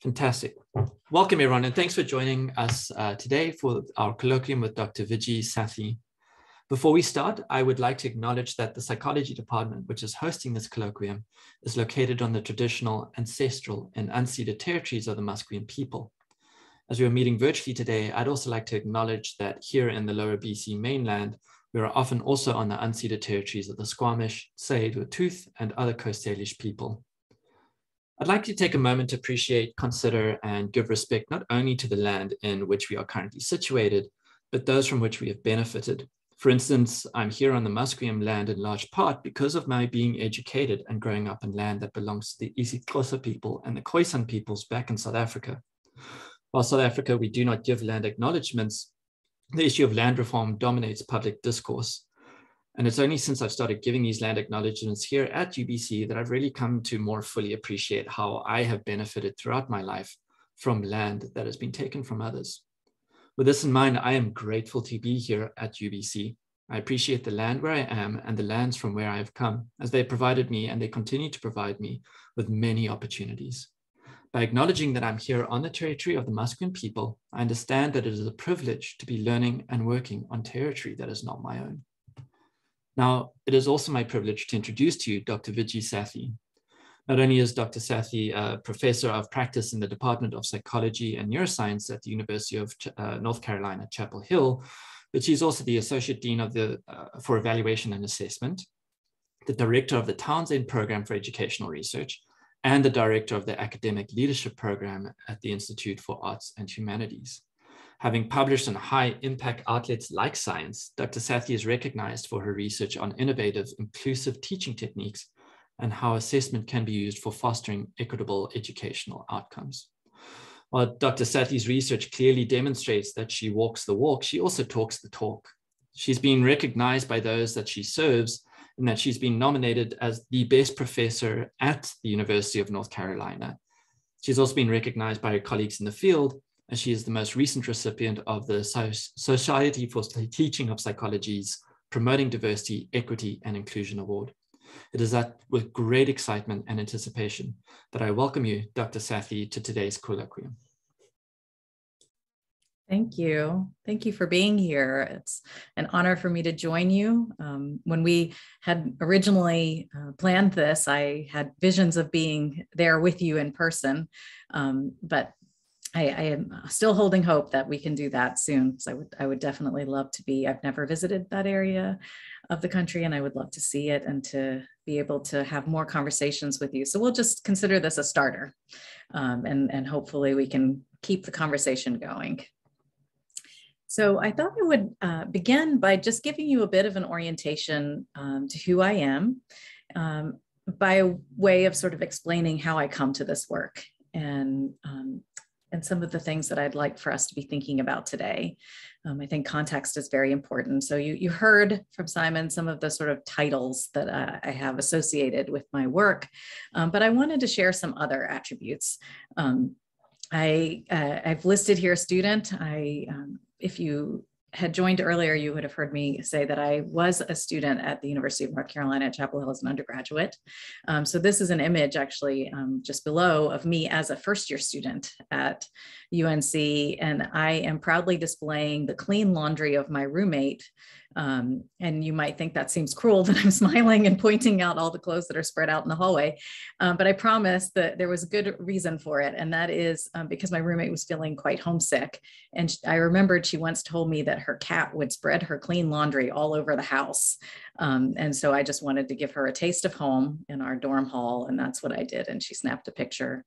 Fantastic. Welcome, everyone, and thanks for joining us today for our colloquium with Dr. Viji Sathy. Before we start, I would like to acknowledge that the psychology department, which is hosting this colloquium, is located on the traditional, ancestral, and unceded territories of the Musqueam people. As we are meeting virtually today, I'd also like to acknowledge that here in the lower BC mainland, we are often also on the unceded territories of the Squamish, Tsleil-Waututh, and other Coast Salish people. I'd like to take a moment to appreciate, consider, and give respect not only to the land in which we are currently situated, but those from which we have benefited. For instance, I'm here on the Musqueam land in large part because of my being educated and growing up in land that belongs to the isiXhosa people and the Khoisan peoples back in South Africa. While South Africa, we do not give land acknowledgements, the issue of land reform dominates public discourse. And it's only since I've started giving these land acknowledgements here at UBC that I've really come to more fully appreciate how I have benefited throughout my life from land that has been taken from others. With this in mind, I am grateful to be here at UBC. I appreciate the land where I am and the lands from where I have come, as they provided me and they continue to provide me with many opportunities. By acknowledging that I'm here on the territory of the Musqueam people, I understand that it is a privilege to be learning and working on territory that is not my own. Now, it is also my privilege to introduce to you Dr. Viji Sathy. Not only is Dr. Sathy a professor of practice in the Department of Psychology and Neuroscience at the University of North Carolina, Chapel Hill, but she's also the Associate Dean of for Evaluation and Assessment, the Director of the Townsend Program for Educational Research, and the Director of the Academic Leadership Program at the Institute for Arts and Humanities. Having published on high-impact outlets like Science, Dr. Sathy is recognized for her research on innovative, inclusive teaching techniques and how assessment can be used for fostering equitable educational outcomes. While Dr. Sathy's research clearly demonstrates that she walks the walk, she also talks the talk. She's been recognized by those that she serves in that she's been nominated as the best professor at the University of North Carolina. She's also been recognized by her colleagues in the field, and she is the most recent recipient of the Society for Teaching of Psychology's Promoting Diversity, Equity, and Inclusion Award. It is with great excitement and anticipation that I welcome you, Dr. Sathy, to today's colloquium. Thank you. Thank you for being here. It's an honor for me to join you. When we had originally planned this, I had visions of being there with you in person, but I am still holding hope that we can do that soon. So I would definitely love to be. I've never visited that area of the country, and I would love to see it and to be able to have more conversations with you. So we'll just consider this a starter, and hopefully we can keep the conversation going. So I thought I would begin by just giving you a bit of an orientation to who I am, by way of sort of explaining how I come to this work and some of the things that I'd like for us to be thinking about today. I think context is very important. So you heard from Simon some of the sort of titles that I have associated with my work, but I wanted to share some other attributes. I've listed here student. If you had joined earlier, you would have heard me say that I was a student at the University of North Carolina at Chapel Hill as an undergraduate. So this is an image actually just below of me as a first year student at UNC. And I am proudly displaying the clean laundry of my roommate. And you might think that seems cruel that I'm smiling and pointing out all the clothes that are spread out in the hallway. But I promise that there was a good reason for it. And that is because my roommate was feeling quite homesick. And I remembered she once told me that her cat would spread her clean laundry all over the house. And so I just wanted to give her a taste of home in our dorm hall. And that's what I did. And she snapped a picture.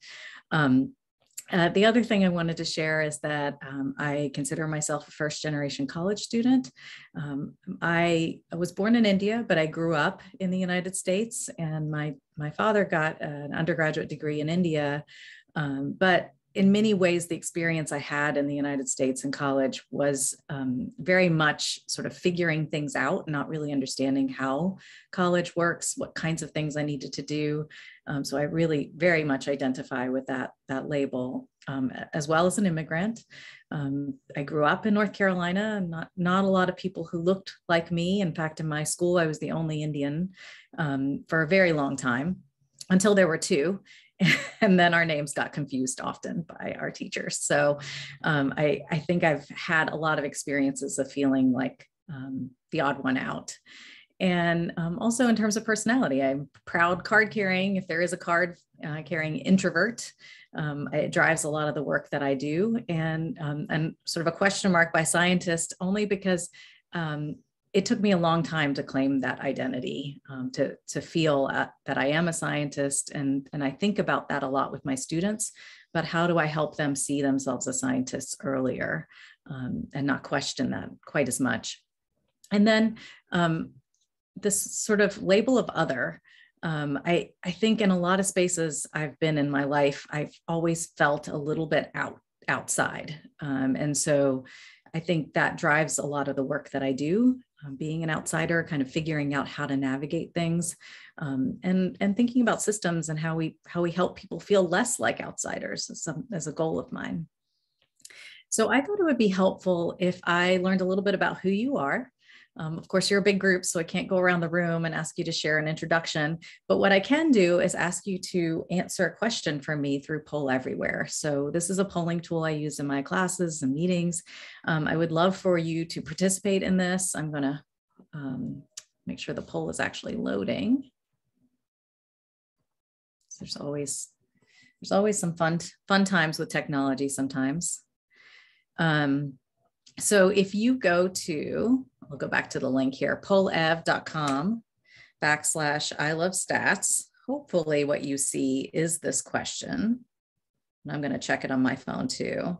The other thing I wanted to share is that I consider myself a first-generation college student. I was born in India, but I grew up in the United States, and my father got an undergraduate degree in India. But in many ways, the experience I had in the United States in college was very much sort of figuring things out, not really understanding how college works, what kinds of things I needed to do. So I really very much identify with that label, as well as an immigrant. I grew up in North Carolina, not a lot of people who looked like me. In fact, in my school, I was the only Indian for a very long time, until there were two. And then our names got confused often by our teachers. So I think I've had a lot of experiences of feeling like the odd one out. And also in terms of personality, I'm proud card carrying. If there is a card carrying introvert, it drives a lot of the work that I do. And sort of a question mark by scientist, only because it took me a long time to claim that identity, to feel that I am a scientist. And I think about that a lot with my students, but how do I help them see themselves as scientists earlier and not question that quite as much? And then this sort of label of other, I think in a lot of spaces I've been in my life, I've always felt a little bit outside. And so I think that drives a lot of the work that I do, being an outsider, kind of figuring out how to navigate things, and thinking about systems and how we help people feel less like outsiders as a goal of mine. So I thought it would be helpful if I learned a little bit about who you are. Of course, you're a big group, so I can't go around the room and ask you to share an introduction. But what I can do is ask you to answer a question for me through Poll Everywhere. So this is a polling tool I use in my classes and meetings. I would love for you to participate in this. I'm going to make sure the poll is actually loading. So there's always some fun times with technology sometimes. So if you go to, I'll go back to the link here, pollev.com/I-love-stats. Hopefully what you see is this question. And I'm going to check it on my phone too.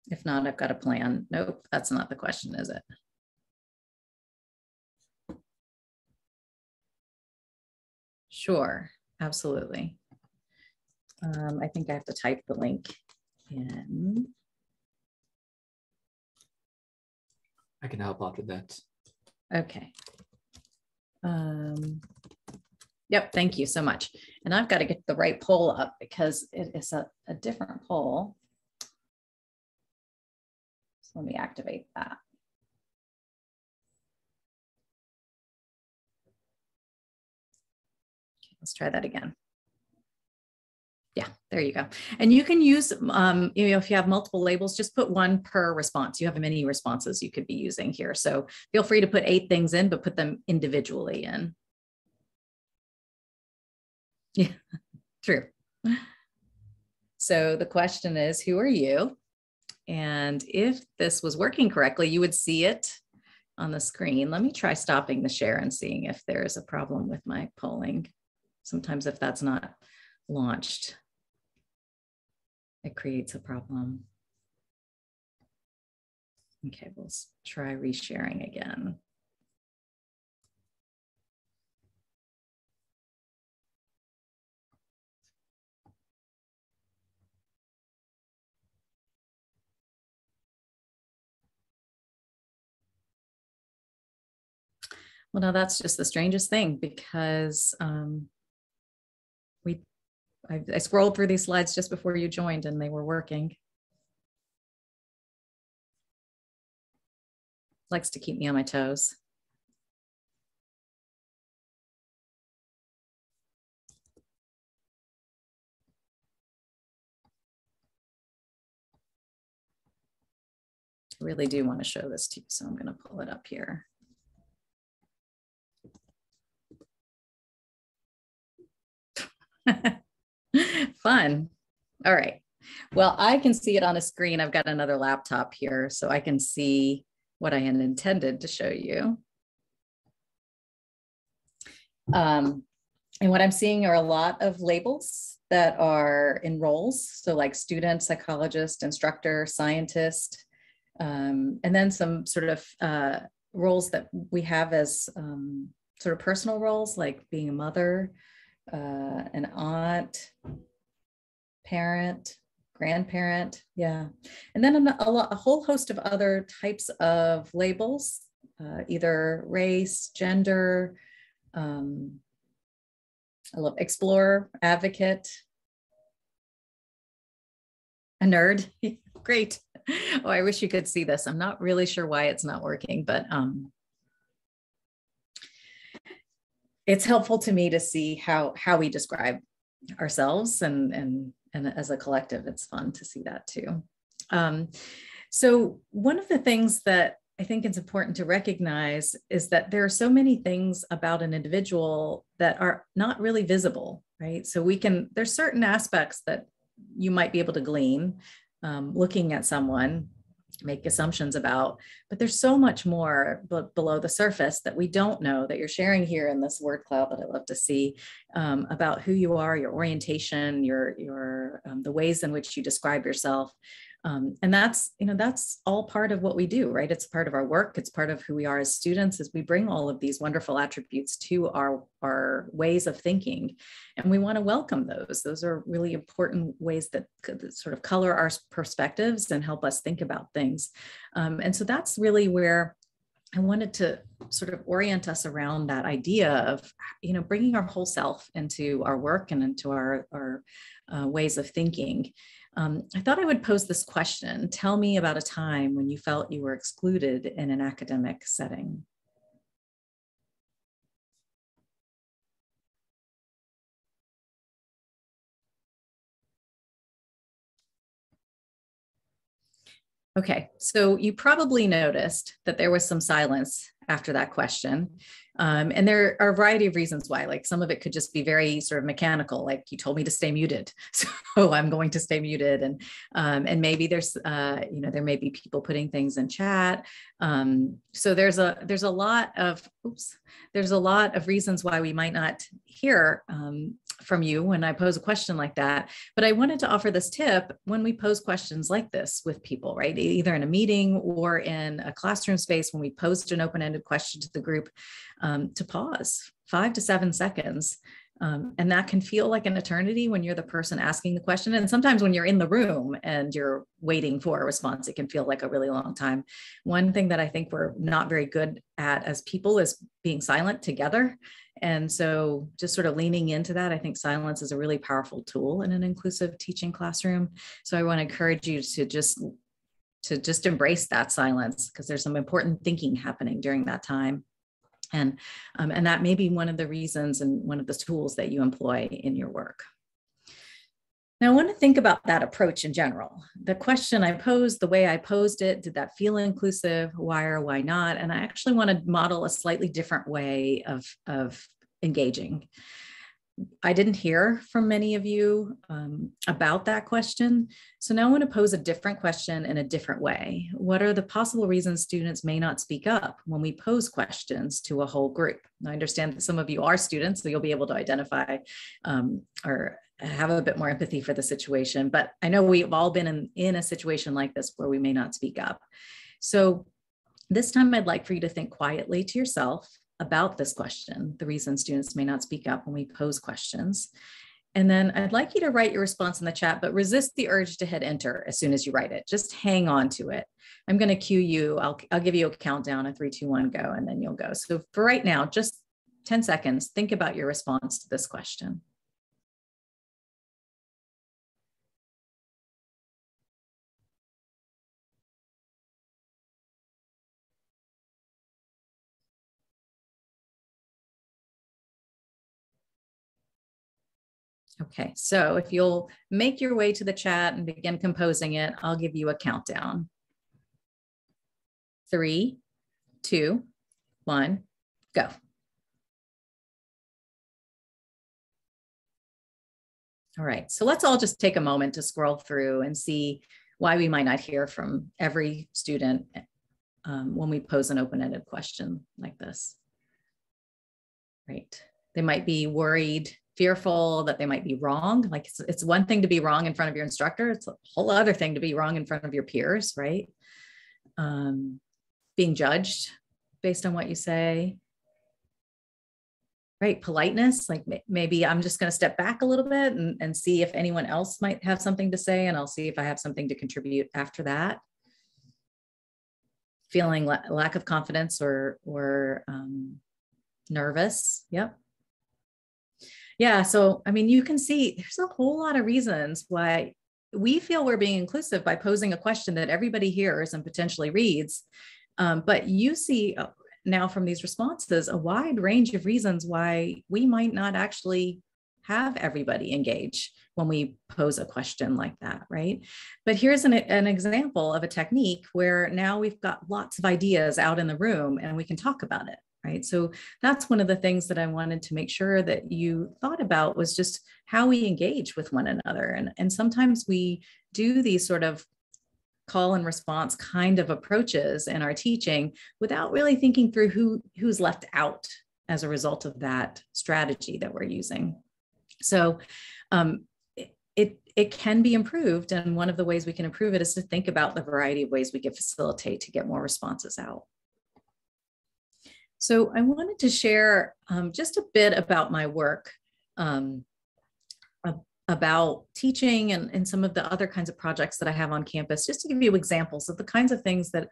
If not, I've got a plan. Nope, that's not the question, is it? Sure, absolutely. I think I have to type the link in. I can help out with that. Okay. Yep, thank you so much. And I've got to get the right poll up because it is a different poll. So let me activate that. Okay, let's try that again. Yeah, there you go. And you can use, if you have multiple labels, just put one per response. You have many responses you could be using here. So feel free to put 8 things in, but put them individually in. Yeah, true. So the question is, who are you? And if this was working correctly, you would see it on the screen. Let me try stopping the share and seeing if there is a problem with my polling. Sometimes if that's not launched, it creates a problem. Okay, we'll try resharing again. Well, now that's just the strangest thing because I scrolled through these slides just before you joined and they were working. Likes to keep me on my toes. I really do want to show this to you, so I'm going to pull it up here. Fun. All right. Well, I can see it on a screen. I've got another laptop here, so I can see what I had intended to show you. And what I'm seeing are a lot of labels that are in roles. So like student, psychologist, instructor, scientist, and then some sort of roles that we have as sort of personal roles, like being a mother, an aunt, parent, grandparent, yeah. And then a whole host of other types of labels, either race, gender, I love explorer, advocate, a nerd. Great. Oh, I wish you could see this. I'm not really sure why it's not working, but it's helpful to me to see how we describe ourselves, and as a collective, it's fun to see that too. So one of the things that I think it's important to recognize is that there are so many things about an individual that are not really visible, right? So there's certain aspects that you might be able to glean looking at someone, make assumptions about, but there's so much more below the surface that we don't know, that you're sharing here in this word cloud that I love to see, about who you are, your orientation, your the ways in which you describe yourself. And that's all part of what we do, right? It's part of our work. It's part of who we are as students, as we bring all of these wonderful attributes to our ways of thinking. And we want to welcome those. Those are really important ways that could sort of color our perspectives and help us think about things. And so that's really where I wanted to sort of orient us around that idea of, bringing our whole self into our work and into our ways of thinking. I thought I would pose this question. Tell me about a time when you felt you were excluded in an academic setting. Okay, so you probably noticed that there was some silence after that question. And there are a variety of reasons why. Like, some of it could just be very sort of mechanical, like, you told me to stay muted, so I'm going to stay muted. And maybe there's there may be people putting things in chat. So there's a lot of reasons why we might not hear from you when I pose a question like that. But I wanted to offer this tip when we pose questions like this with people, right? Either in a meeting or in a classroom space, when we posed an open-ended question to the group, to pause 5 to 7 seconds. And that can feel like an eternity when you're the person asking the question. And sometimes when you're in the room and you're waiting for a response, it can feel like a really long time. One thing that I think we're not very good at as people is being silent together. And so just sort of leaning into that, I think silence is a really powerful tool in an inclusive teaching classroom. So I want to encourage you to just embrace that silence, because there's some important thinking happening during that time. And that may be one of the reasons and one of the tools that you employ in your work. Now, I want to think about that approach in general. The question I posed, the way I posed it, did that feel inclusive? Why or why not? And I actually want to model a slightly different way of engaging. I didn't hear from many of you about that question. So now I want to pose a different question in a different way. What are the possible reasons students may not speak up when we pose questions to a whole group? I understand that some of you are students, so you'll be able to identify or have a bit more empathy for the situation. But I know we've all been in a situation like this where we may not speak up. So this time I'd like for you to think quietly to yourself about this question, the reason students may not speak up when we pose questions. And then I'd like you to write your response in the chat, but resist the urge to hit enter as soon as you write it. Just hang on to it. I'm going to cue you. I'll give you a countdown, a 3, 2, 1, go, and then you'll go. So for right now, just 10 seconds, think about your response to this question. Okay, so if you'll make your way to the chat and begin composing it, I'll give you a countdown. 3, 2, 1, go. All right, so let's all just take a moment to scroll through and see why we might not hear from every student when we pose an open-ended question like this. Right, they might be worried, fearful that they might be wrong. Like, it's one thing to be wrong in front of your instructor. It's a whole other thing to be wrong in front of your peers, right? Being judged based on what you say, right? Politeness, like maybe I'm just going to step back a little bit and see if anyone else might have something to say, and I'll see if I have something to contribute after that. Feeling lack of confidence or nervous. Yep. Yeah, so I mean, you can see there's a whole lot of reasons why we feel we're being inclusive by posing a question that everybody hears and potentially reads. But you see now from these responses a wide range of reasons why we might not actually have everybody engage when we pose a question like that, right? But here's an example of a technique where now we've got lots of ideas out in the room and we can talk about it, right? So that's one of the things that I wanted to make sure that you thought about, was just how we engage with one another. And sometimes we do these sort of call and response kind of approaches in our teaching without really thinking through who's left out as a result of that strategy that we're using. So it can be improved. And one of the ways we can improve it is to think about the variety of ways we can facilitate to get more responses out. So I wanted to share just a bit about my work about teaching and some of the other kinds of projects that I have on campus, just to give you examples of the kinds of things that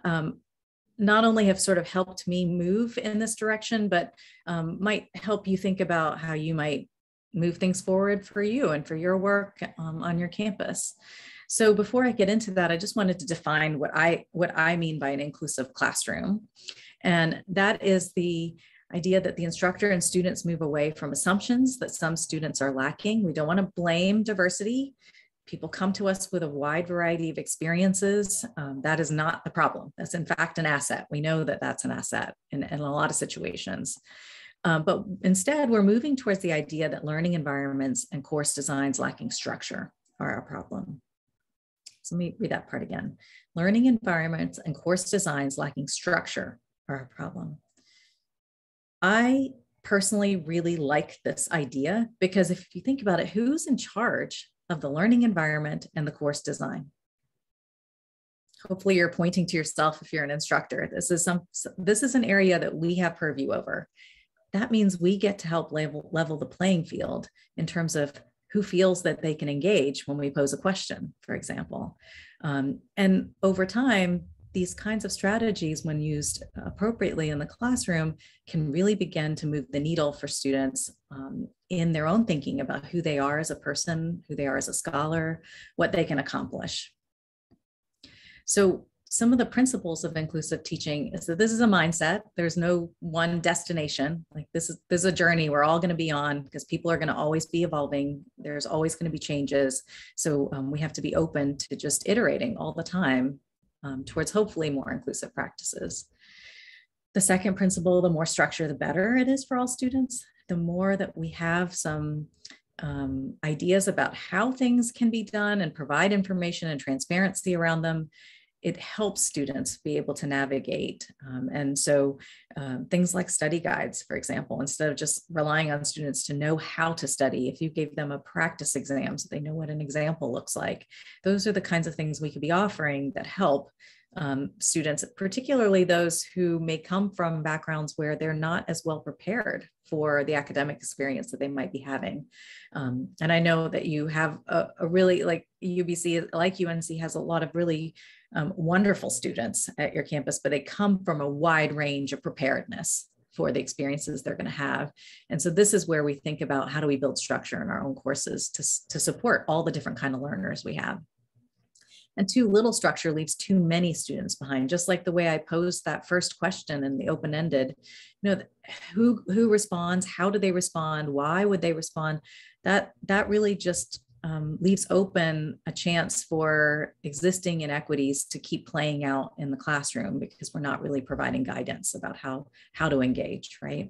not only have sort of helped me move in this direction, but might help you think about how you might move things forward for you and for your work on your campus. So before I get into that, I just wanted to define what I mean by an inclusive classroom. And that is the idea that the instructor and students move away from assumptions that some students are lacking. We don't want to blame diversity. People come to us with a wide variety of experiences. That is not the problem. That's in fact an asset. We know that that's an asset in a lot of situations. But instead, we're moving towards the idea that learning environments and course designs lacking structure are a problem. So let me read that part again. Learning environments and course designs lacking structure are a problem. I personally really like this idea because if you think about it, who's in charge of the learning environment and the course design? Hopefully you're pointing to yourself if you're an instructor. This is an area that we have purview over. That means we get to help level the playing field in terms of who feels that they can engage when we pose a question, for example. And over time, these kinds of strategies, when used appropriately in the classroom, can really begin to move the needle for students in their own thinking about who they are as a person, who they are as a scholar, what they can accomplish. So some of the principles of inclusive teaching is that this is a mindset. There's no one destination. Like this is a journey we're all going to be on because people are going to always be evolving. There's always going to be changes. So we have to be open to just iterating all the time towards hopefully more inclusive practices. The second principle, the more structure, the better it is for all students. The more that we have some ideas about how things can be done and provide information and transparency around them, it helps students be able to navigate. And so things like study guides, for example, instead of just relying on students to know how to study, if you gave them a practice exam so they know what an example looks like, those are the kinds of things we could be offering that help students, particularly those who may come from backgrounds where they're not as well prepared for the academic experience that they might be having. And I know that you have a really, like UBC, like UNC, has a lot of really wonderful students at your campus, but they come from a wide range of preparedness for the experiences they're going to have. And so this is where we think about how do we build structure in our own courses to support all the different kind of learners we have. And too little structure leaves too many students behind, just like the way I posed that first question in the open-ended, who responds, how do they respond, why would they respond? That really just leaves open a chance for existing inequities to keep playing out in the classroom because we're not really providing guidance about how to engage, right?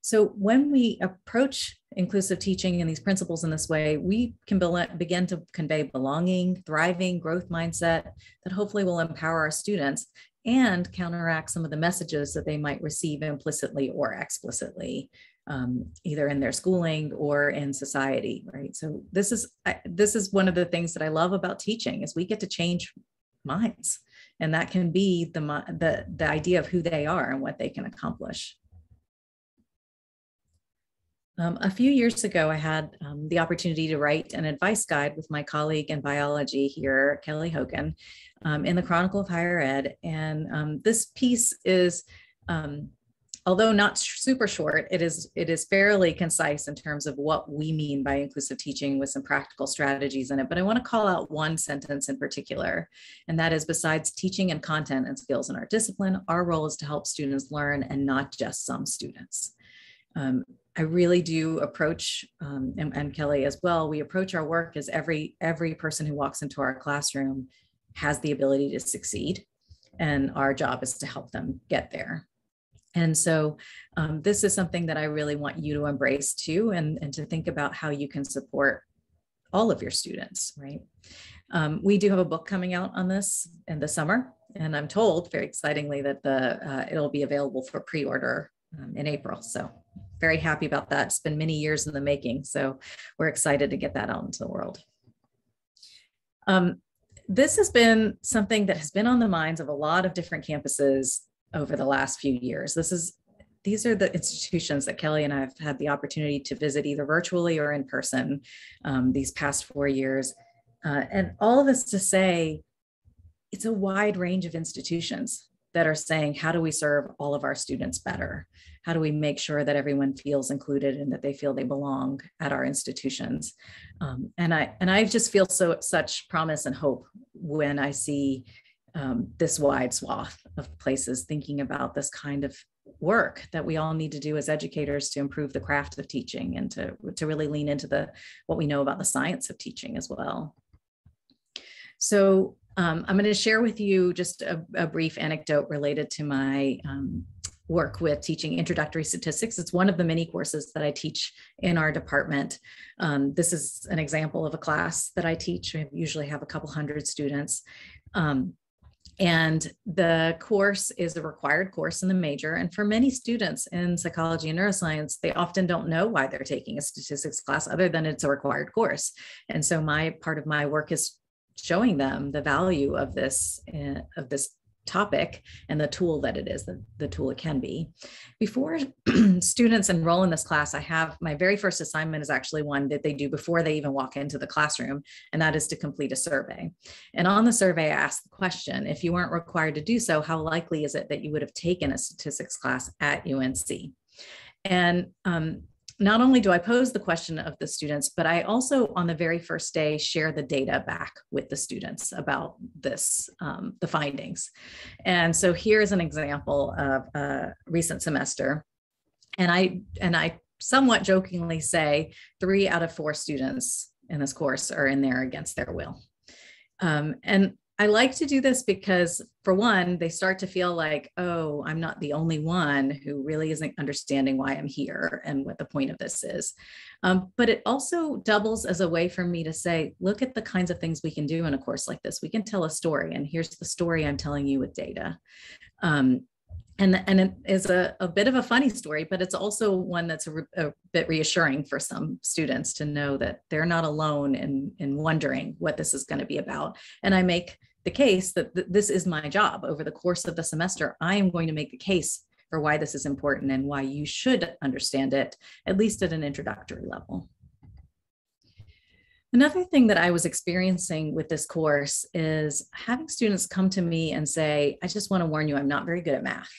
So when we approach inclusive teaching and these principles in this way, we can begin to convey belonging, thriving, growth mindset that hopefully will empower our students and counteract some of the messages that they might receive implicitly or explicitly, either in their schooling or in society, right? So this is one of the things that I love about teaching is we get to change minds, and that can be the idea of who they are and what they can accomplish. A few years ago, I had the opportunity to write an advice guide with my colleague in biology here, Kelly Hogan, in the Chronicle of Higher Ed. And this piece is although not super short, it is fairly concise in terms of what we mean by inclusive teaching with some practical strategies in it. But I want to call out one sentence in particular, and that is, besides teaching and content and skills in our discipline, our role is to help students learn, and not just some students. I really do approach, and Kelly as well, we approach our work as every person who walks into our classroom has the ability to succeed, and our job is to help them get there. And so this is something that I really want you to embrace too, and to think about how you can support all of your students, right? We do have a book coming out on this in the summer, and I'm told very excitingly that it'll be available for pre-order in April. So very happy about that. It's been many years in the making, so we're excited to get that out into the world. This has been something that has been on the minds of a lot of different campuses over the last few years. These are the institutions that Kelly and I have had the opportunity to visit either virtually or in person these past 4 years. And all of this to say, it's a wide range of institutions that are saying, how do we serve all of our students better? How do we make sure that everyone feels included and that they feel they belong at our institutions? And I just feel such promise and hope when I see this wide swath of places thinking about this kind of work that we all need to do as educators to improve the craft of teaching, and to really lean into what we know about the science of teaching as well. So I'm going to share with you just a brief anecdote related to my work with teaching introductory statistics. It's one of the many courses that I teach in our department. This is an example of a class that I teach. I usually have a couple hundred students. And the course is a required course in the major. And for many students in psychology and neuroscience, they often don't know why they're taking a statistics class other than it's a required course. And so part of my work is showing them the value of this topic and the tool that it is, the tool it can be. Before students enroll in this class, I have my very first assignment is actually one that they do before they even walk into the classroom, and that is to complete a survey. And on the survey, I ask the question, if you weren't required to do so, how likely is it that you would have taken a statistics class at UNC? And not only do I pose the question of the students, but I also on the very first day share the data back with the students about this, the findings. And so here's an example of a recent semester. And I somewhat jokingly say 3 out of 4 students in this course are in there against their will. And I like to do this because, for one, they start to feel like, oh, I'm not the only one who really isn't understanding why I'm here and what the point of this is. But it also doubles as a way for me to say, look at the kinds of things we can do in a course like this. We can tell a story, and here's the story I'm telling you with data. And it is a bit of a funny story, but it's also one that's a bit reassuring for some students to know that they're not alone in wondering what this is going to be about. And I make the case that this is my job. Over the course of the semester, I am going to make the case for why this is important and why you should understand it, at least at an introductory level. Another thing that I was experiencing with this course is having students come to me and say, I just want to warn you, I'm not very good at math.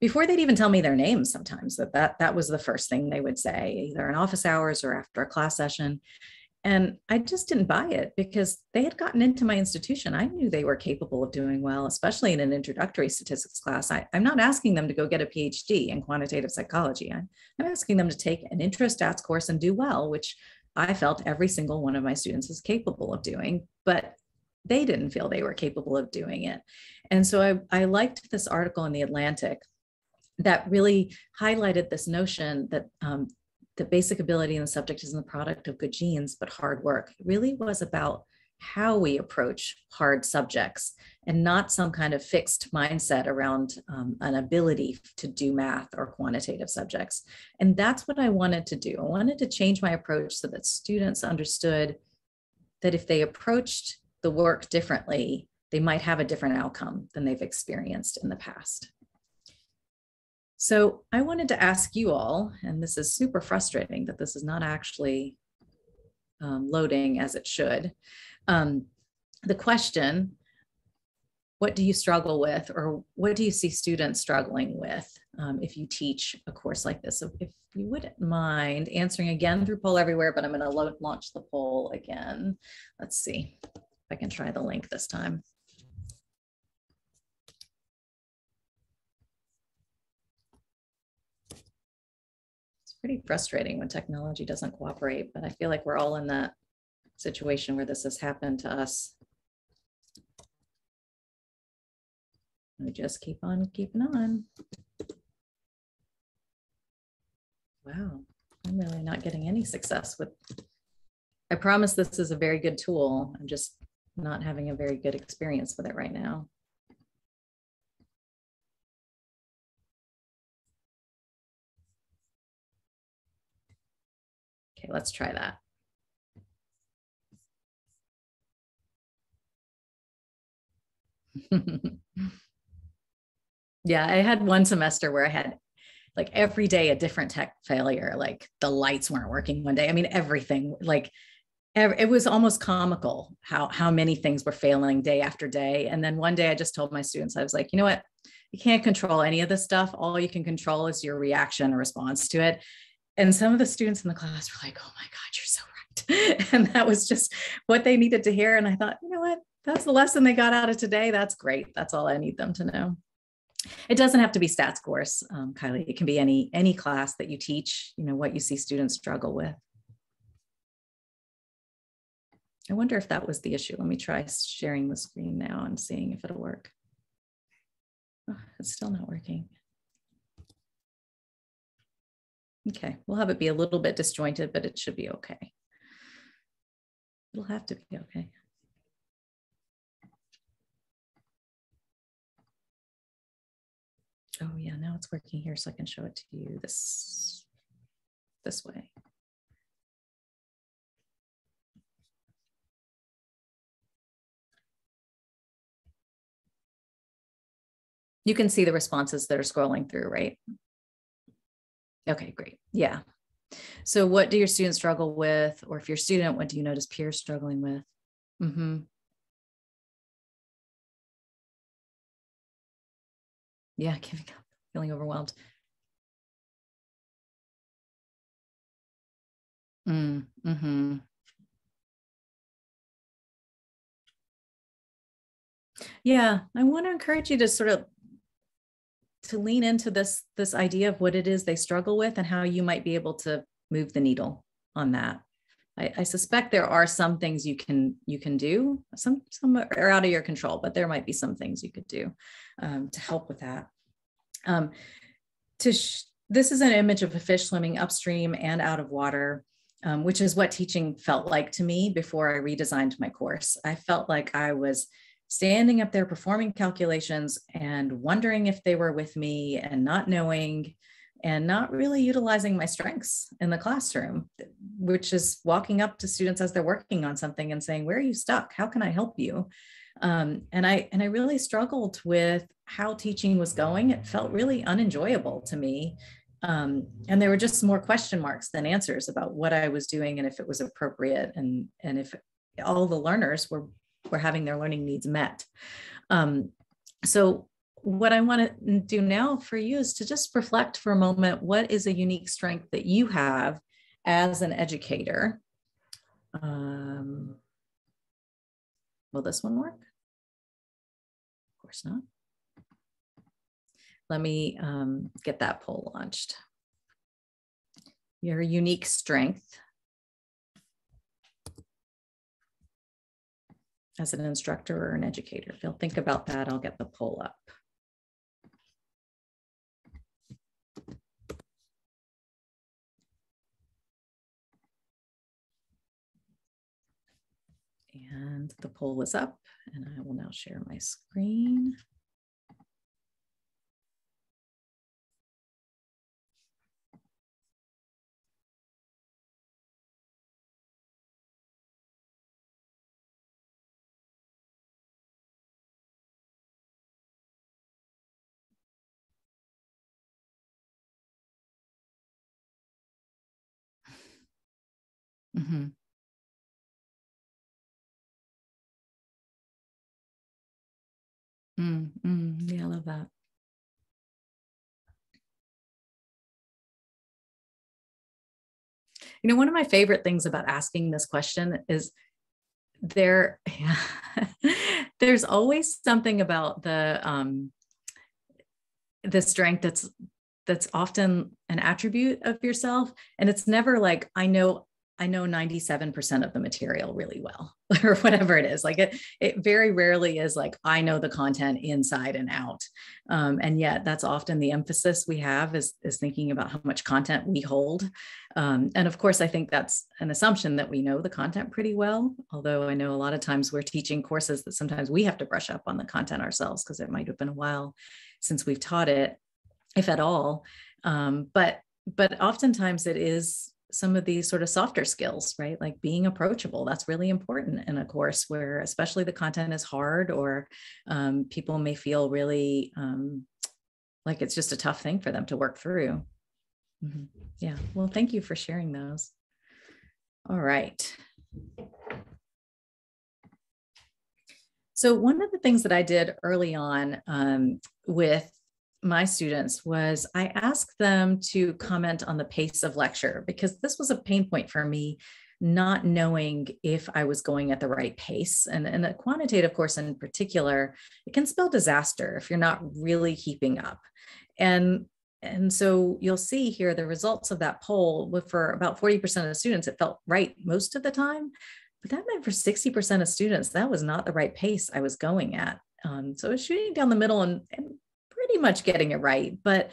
Before they'd even tell me their names sometimes, that was the first thing they would say, either in office hours or after a class session. And I just didn't buy it because they had gotten into my institution. I knew they were capable of doing well, especially in an introductory statistics class. I'm not asking them to go get a PhD in quantitative psychology. I'm asking them to take an intro stats course and do well, which I felt every single one of my students is capable of doing, but they didn't feel they were capable of doing it. And so I liked this article in The Atlantic that really highlighted this notion that the basic ability in the subject isn't the product of good genes, but hard work. It really was about how we approach hard subjects and not some kind of fixed mindset around an ability to do math or quantitative subjects. And that's what I wanted to do. I wanted to change my approach so that students understood that if they approached the work differently, they might have a different outcome than they've experienced in the past. So I wanted to ask you all, and this is super frustrating that this is not actually loading as it should. The question, what do you struggle with, or what do you see students struggling with if you teach a course like this. So if you wouldn't mind answering again through Poll Everywhere, but I'm going to launch the poll again. Let's see if I can try the link this time. It's pretty frustrating when technology doesn't cooperate, but I feel like we're all in that situation where this has happened to us. We just keep on keeping on. Wow, I'm really not getting any success with. I promise this is a very good tool. I'm just not having a very good experience with it right now. Okay, let's try that. Yeah, I had one semester where I had like every day a different tech failure. Like the lights weren't working one day. I mean, everything, like it was almost comical how many things were failing day after day. And then one day I just told my students, I was like, you know what? You can't control any of this stuff. All you can control is your reaction or response to it. And some of the students in the class were like, oh my God, you're so right. And that was just what they needed to hear. And I thought, you know what? That's the lesson they got out of today. That's great. That's all I need them to know. It doesn't have to be stats course, Kylie. It can be any class that you teach, you know, what you see students struggle with. I wonder if that was the issue. Let me try sharing the screen now and seeing if it'll work. Oh, it's still not working. Okay, we'll have it be a little bit disjointed, but it should be okay. It'll have to be okay. Oh yeah, now it's working here, so I can show it to you this way. You can see the responses that are scrolling through, right? Okay, great. Yeah. So what do your students struggle with? Or if you're a student, what do you notice peers struggling with? Mm-hmm. Yeah, giving up, feeling overwhelmed. Mm-hmm. Yeah, I want to encourage you to sort of to lean into this idea of what it is they struggle with and how you might be able to move the needle on that. I suspect there are some things you can do. Some are out of your control, but there might be some things you could do to help with that. This is an image of a fish swimming upstream and out of water, which is what teaching felt like to me before I redesigned my course. I felt like I was standing up there performing calculations and wondering if they were with me and not knowing and not really utilizing my strengths in the classroom, which is walking up to students as they're working on something and saying, where are you stuck? How can I help you? And I really struggled with how teaching was going. It felt really unenjoyable to me. And there were just more question marks than answers about what I was doing and if it was appropriate and if all the learners were having their learning needs met. So what I want to do now for you is to just reflect for a moment, what is a unique strength that you have as an educator? Will this one work? Of course not. Let me get that poll launched. Your unique strength as an instructor or an educator. If you'll think about that, I'll get the poll up. And the poll is up, and I will now share my screen. Mm-hmm. Yeah, I love that. One of my favorite things about asking this question is there's always something about the strength that's often an attribute of yourself. And it's never like, I know 97% of the material really well, or whatever it is. Like it very rarely is like, I know the content inside and out. And yet that's often the emphasis we have is thinking about how much content we hold. And of course, I think that's an assumption that we know the content pretty well. Although I know a lot of times we're teaching courses that sometimes we have to brush up on the content ourselves because it might have been a while since we've taught it, if at all. But oftentimes it is some of these sort of softer skills, right? Like being approachable. That's really important in a course where especially the content is hard, or people may feel really like it's just a tough thing for them to work through. Mm-hmm. Yeah. Well, thank you for sharing those. All right. So one of the things that I did early on with my students was I asked them to comment on the pace of lecture, because this was a pain point for me, not knowing if I was going at the right pace. And a quantitative course in particular, it can spell disaster if you're not really keeping up. And so you'll see here the results of that poll. For about 40% of students, it felt right most of the time. But that meant for 60% of students, that was not the right pace I was going at. So I was shooting down the middle and pretty much getting it right. But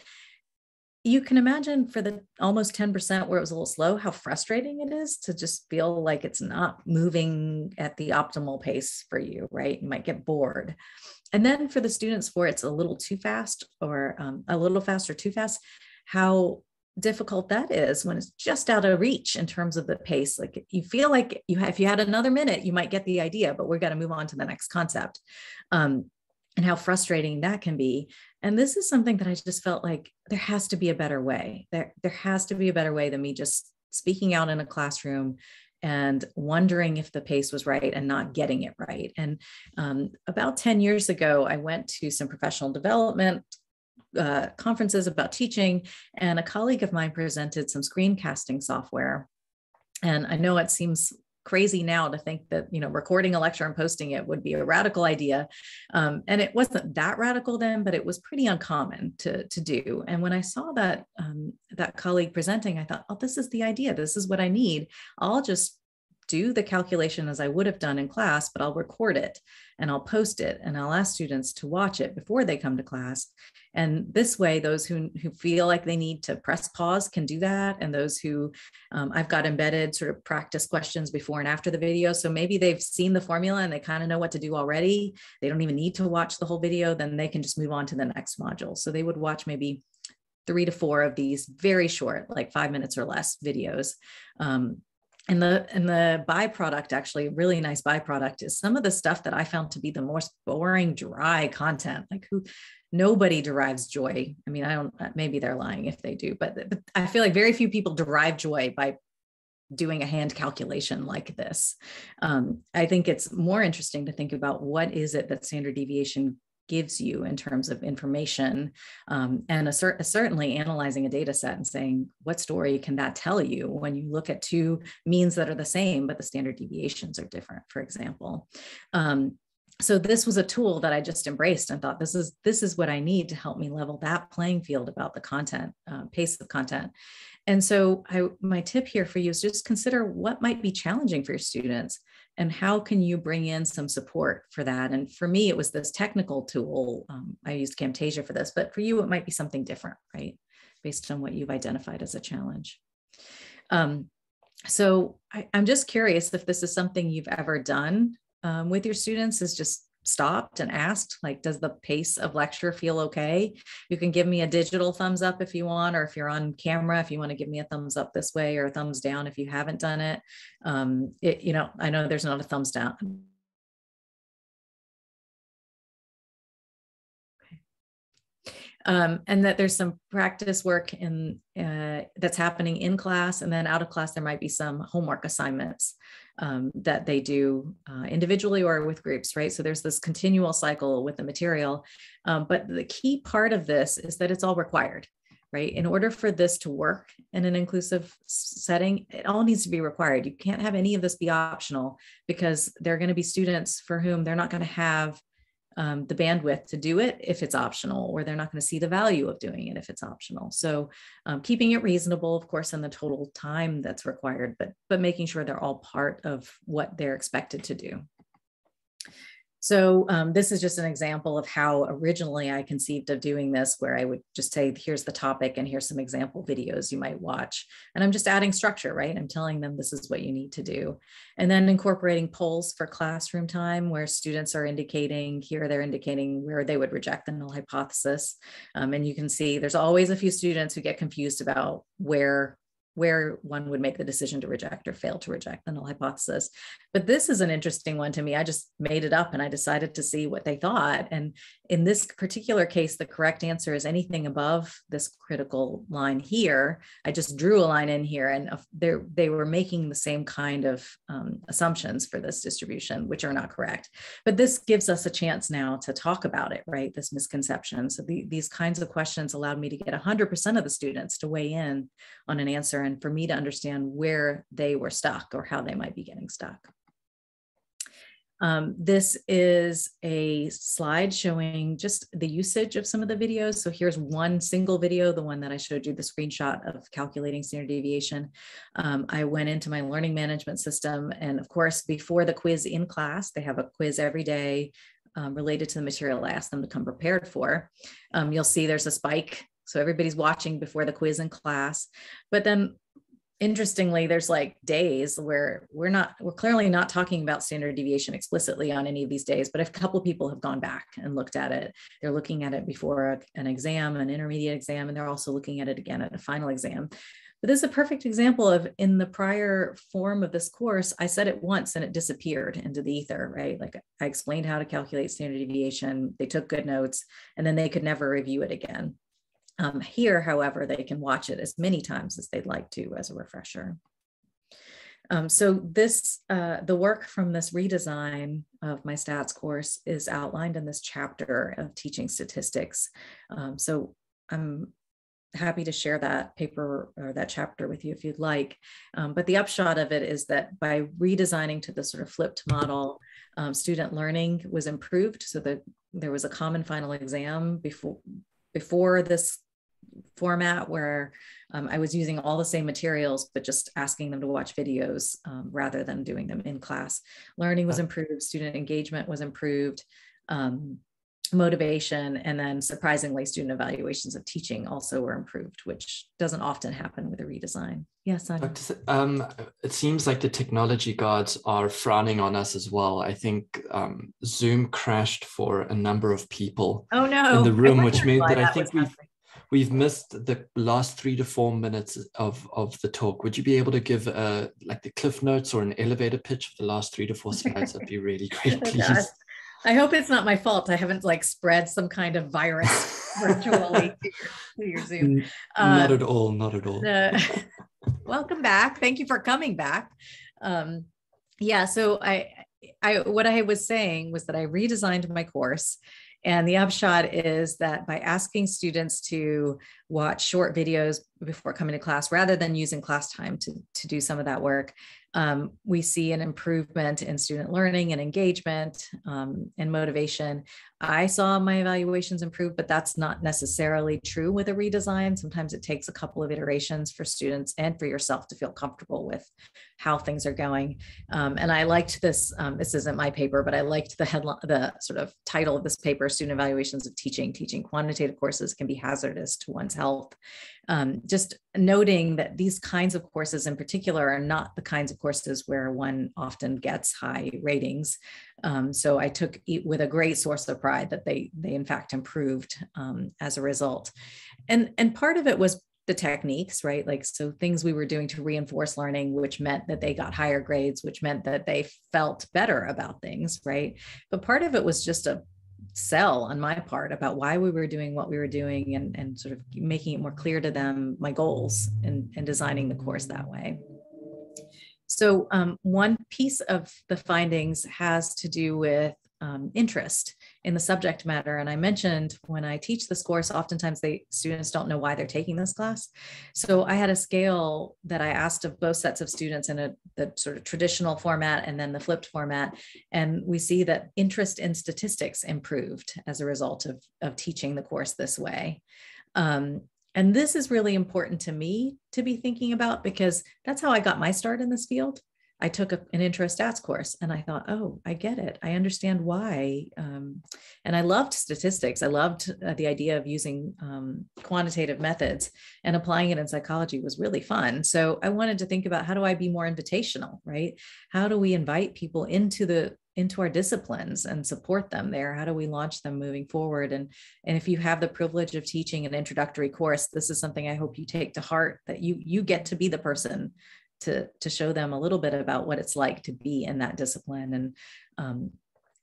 you can imagine for the almost 10% where it was a little slow, how frustrating it is to just feel like it's not moving at the optimal pace for you, right? You might get bored. And then for the students where it's a little too fast, or a little fast or too fast, how difficult that is when it's just out of reach in terms of the pace. Like you feel like if you had another minute, you might get the idea, but we've got to move on to the next concept. And how frustrating that can be. And this is something that I just felt like there has to be a better way. There has to be a better way than me just speaking out in a classroom and wondering if the pace was right and not getting it right. And about 10 years ago, I went to some professional development conferences about teaching, and a colleague of mine presented some screencasting software. And I know it seems crazy now to think that, recording a lecture and posting it would be a radical idea. And it wasn't that radical then, but it was pretty uncommon to do. And when I saw that, that colleague presenting, I thought, oh, this is the idea. This is what I need. I'll just do the calculation as I would have done in class, but I'll record it and I'll post it and I'll ask students to watch it before they come to class. And this way, those who feel like they need to press pause can do that. And those who I've got embedded sort of practice questions before and after the video. So maybe they've seen the formula and they kind of know what to do already. They don't even need to watch the whole video. Then they can just move on to the next module. So they would watch maybe 3 to 4 of these very short, like 5 minutes or less videos. And the byproduct, actually, really nice byproduct, is some of the stuff that I found to be the most boring, dry content, like nobody derives joy. I mean, maybe they're lying if they do, but I feel like very few people derive joy by doing a hand calculation like this. I think it's more interesting to think about what is it that standard deviation gives you in terms of information, and certainly analyzing a data set and saying, what story can that tell you when you look at two means that are the same, but the standard deviations are different, for example. So this was a tool that I just embraced and thought, this is what I need to help me level that playing field about the content, pace of content. And so my tip here for you is just consider what might be challenging for your students and how can you bring in some support for that. And for me, it was this technical tool. I used Camtasia for this, but for you, it might be something different, right? Based on what you've identified as a challenge. So I'm just curious if this is something you've ever done with your students, is just stopped and asked, like, does the pace of lecture feel okay? You can give me a digital thumbs up if you want, or if you're on camera, if you want to give me a thumbs up this way, or a thumbs down if you haven't done it. I know there's not a thumbs down. And that there's some practice work that's happening in class, and then out of class, there might be some homework assignments that they do individually or with groups, right? So there's this continual cycle with the material. But the key part of this is that it's all required. right? In order for this to work in an inclusive setting, it all needs to be required. You can't have any of this be optional, because there are going to be students for whom they're not going to have the bandwidth to do it if it's optional, or they're not going to see the value of doing it if it's optional. So keeping it reasonable, of course, in the total time that's required, but making sure they're all part of what they're expected to do. So this is just an example of how originally I conceived of doing this, where I would just say, here's the topic and here's some example videos you might watch. And I'm just adding structure, right? I'm telling them this is what you need to do. And then incorporating polls for classroom time, where students are indicating, here they're indicating where they would reject the null hypothesis. And you can see there's always a few students who get confused about where one would make the decision to reject or fail to reject the null hypothesis. But this is an interesting one to me. I just made it up and I decided to see what they thought. And in this particular case, the correct answer is anything above this critical line here. I just drew a line in here, and they were making the same kind of assumptions for this distribution, which are not correct. But this gives us a chance now to talk about it, right? This misconception. So these kinds of questions allowed me to get 100% of the students to weigh in on an answer, and for me to understand where they were stuck or how they might be getting stuck. This is a slide showing just the usage of some of the videos. So here's one single video, the one that I showed you, the screenshot of calculating standard deviation. I went into my learning management system, and of course, before the quiz in class, they have a quiz every day related to the material I asked them to come prepared for. You'll see there's a spike. So everybody's watching before the quiz in class, but then interestingly, there's like days where we're clearly not talking about standard deviation explicitly on any of these days, but if a couple of people have gone back and looked at it, they're looking at it before an exam, an intermediate exam, and they're also looking at it again at a final exam. But this is a perfect example of, in the prior form of this course, I said it once and it disappeared into the ether, right? Like I explained how to calculate standard deviation, they took good notes, and then they could never review it again. Here, however, they can watch it as many times as they'd like to as a refresher. So this, the work from this redesign of my stats course is outlined in this chapter of teaching statistics. So I'm happy to share that paper or that chapter with you if you'd like. But the upshot of it is that by redesigning to the sort of flipped model, student learning was improved so that there was a common final exam before this format, where I was using all the same materials, but just asking them to watch videos rather than doing them in class. Learning was improved, student engagement was improved, motivation, and then surprisingly, student evaluations of teaching also were improved, which doesn't often happen with a redesign. Yes, it seems like the technology gods are frowning on us as well. I think Zoom crashed for a number of people in the room, which means that I think we've missed the last 3 to 4 minutes of the talk. Would you be able to give like the cliff notes or an elevator pitch of the last 3 to 4 slides? That'd be really great, please. I hope it's not my fault. I haven't like spread some kind of virus virtually to your Zoom. Not at all, not at all. Welcome back. Thank you for coming back. Yeah, so what I was saying was that I redesigned my course. And the upshot is that by asking students to watch short videos before coming to class, rather than using class time to do some of that work, we see an improvement in student learning and engagement and motivation. I saw my evaluations improve, but that's not necessarily true with a redesign. Sometimes it takes a couple of iterations for students and for yourself to feel comfortable with how things are going. And I liked this, this isn't my paper, but I liked the headline, the sort of title of this paper, Student Evaluations of Teaching Quantitative Courses Can Be Hazardous to One's Health. Just noting that these kinds of courses in particular are not the kinds of courses where one often gets high ratings. So I took it with a great source of pride that they in fact improved as a result. And part of it was the techniques, right? Like, so things we were doing to reinforce learning, which meant that they got higher grades, which meant that they felt better about things, right? But part of it was just a sell on my part about why we were doing what we were doing and sort of making it more clear to them my goals and designing the course that way. So one piece of the findings has to do with interest in the subject matter. And I mentioned when I teach this course, oftentimes students don't know why they're taking this class. So I had a scale that I asked of both sets of students in the sort of traditional format and then the flipped format. And we see that interest in statistics improved as a result of teaching the course this way. And this is really important to me to be thinking about, because that's how I got my start in this field. I took an intro stats course and I thought, oh, I get it. I understand why. And I loved statistics. I loved the idea of using quantitative methods, and applying it in psychology was really fun. So I wanted to think about, how do I be more invitational, right? How do we invite people into our disciplines and support them there? How do we launch them moving forward? And if you have the privilege of teaching an introductory course, this is something I hope you take to heart, that you get to be the person to show them a little bit about what it's like to be in that discipline.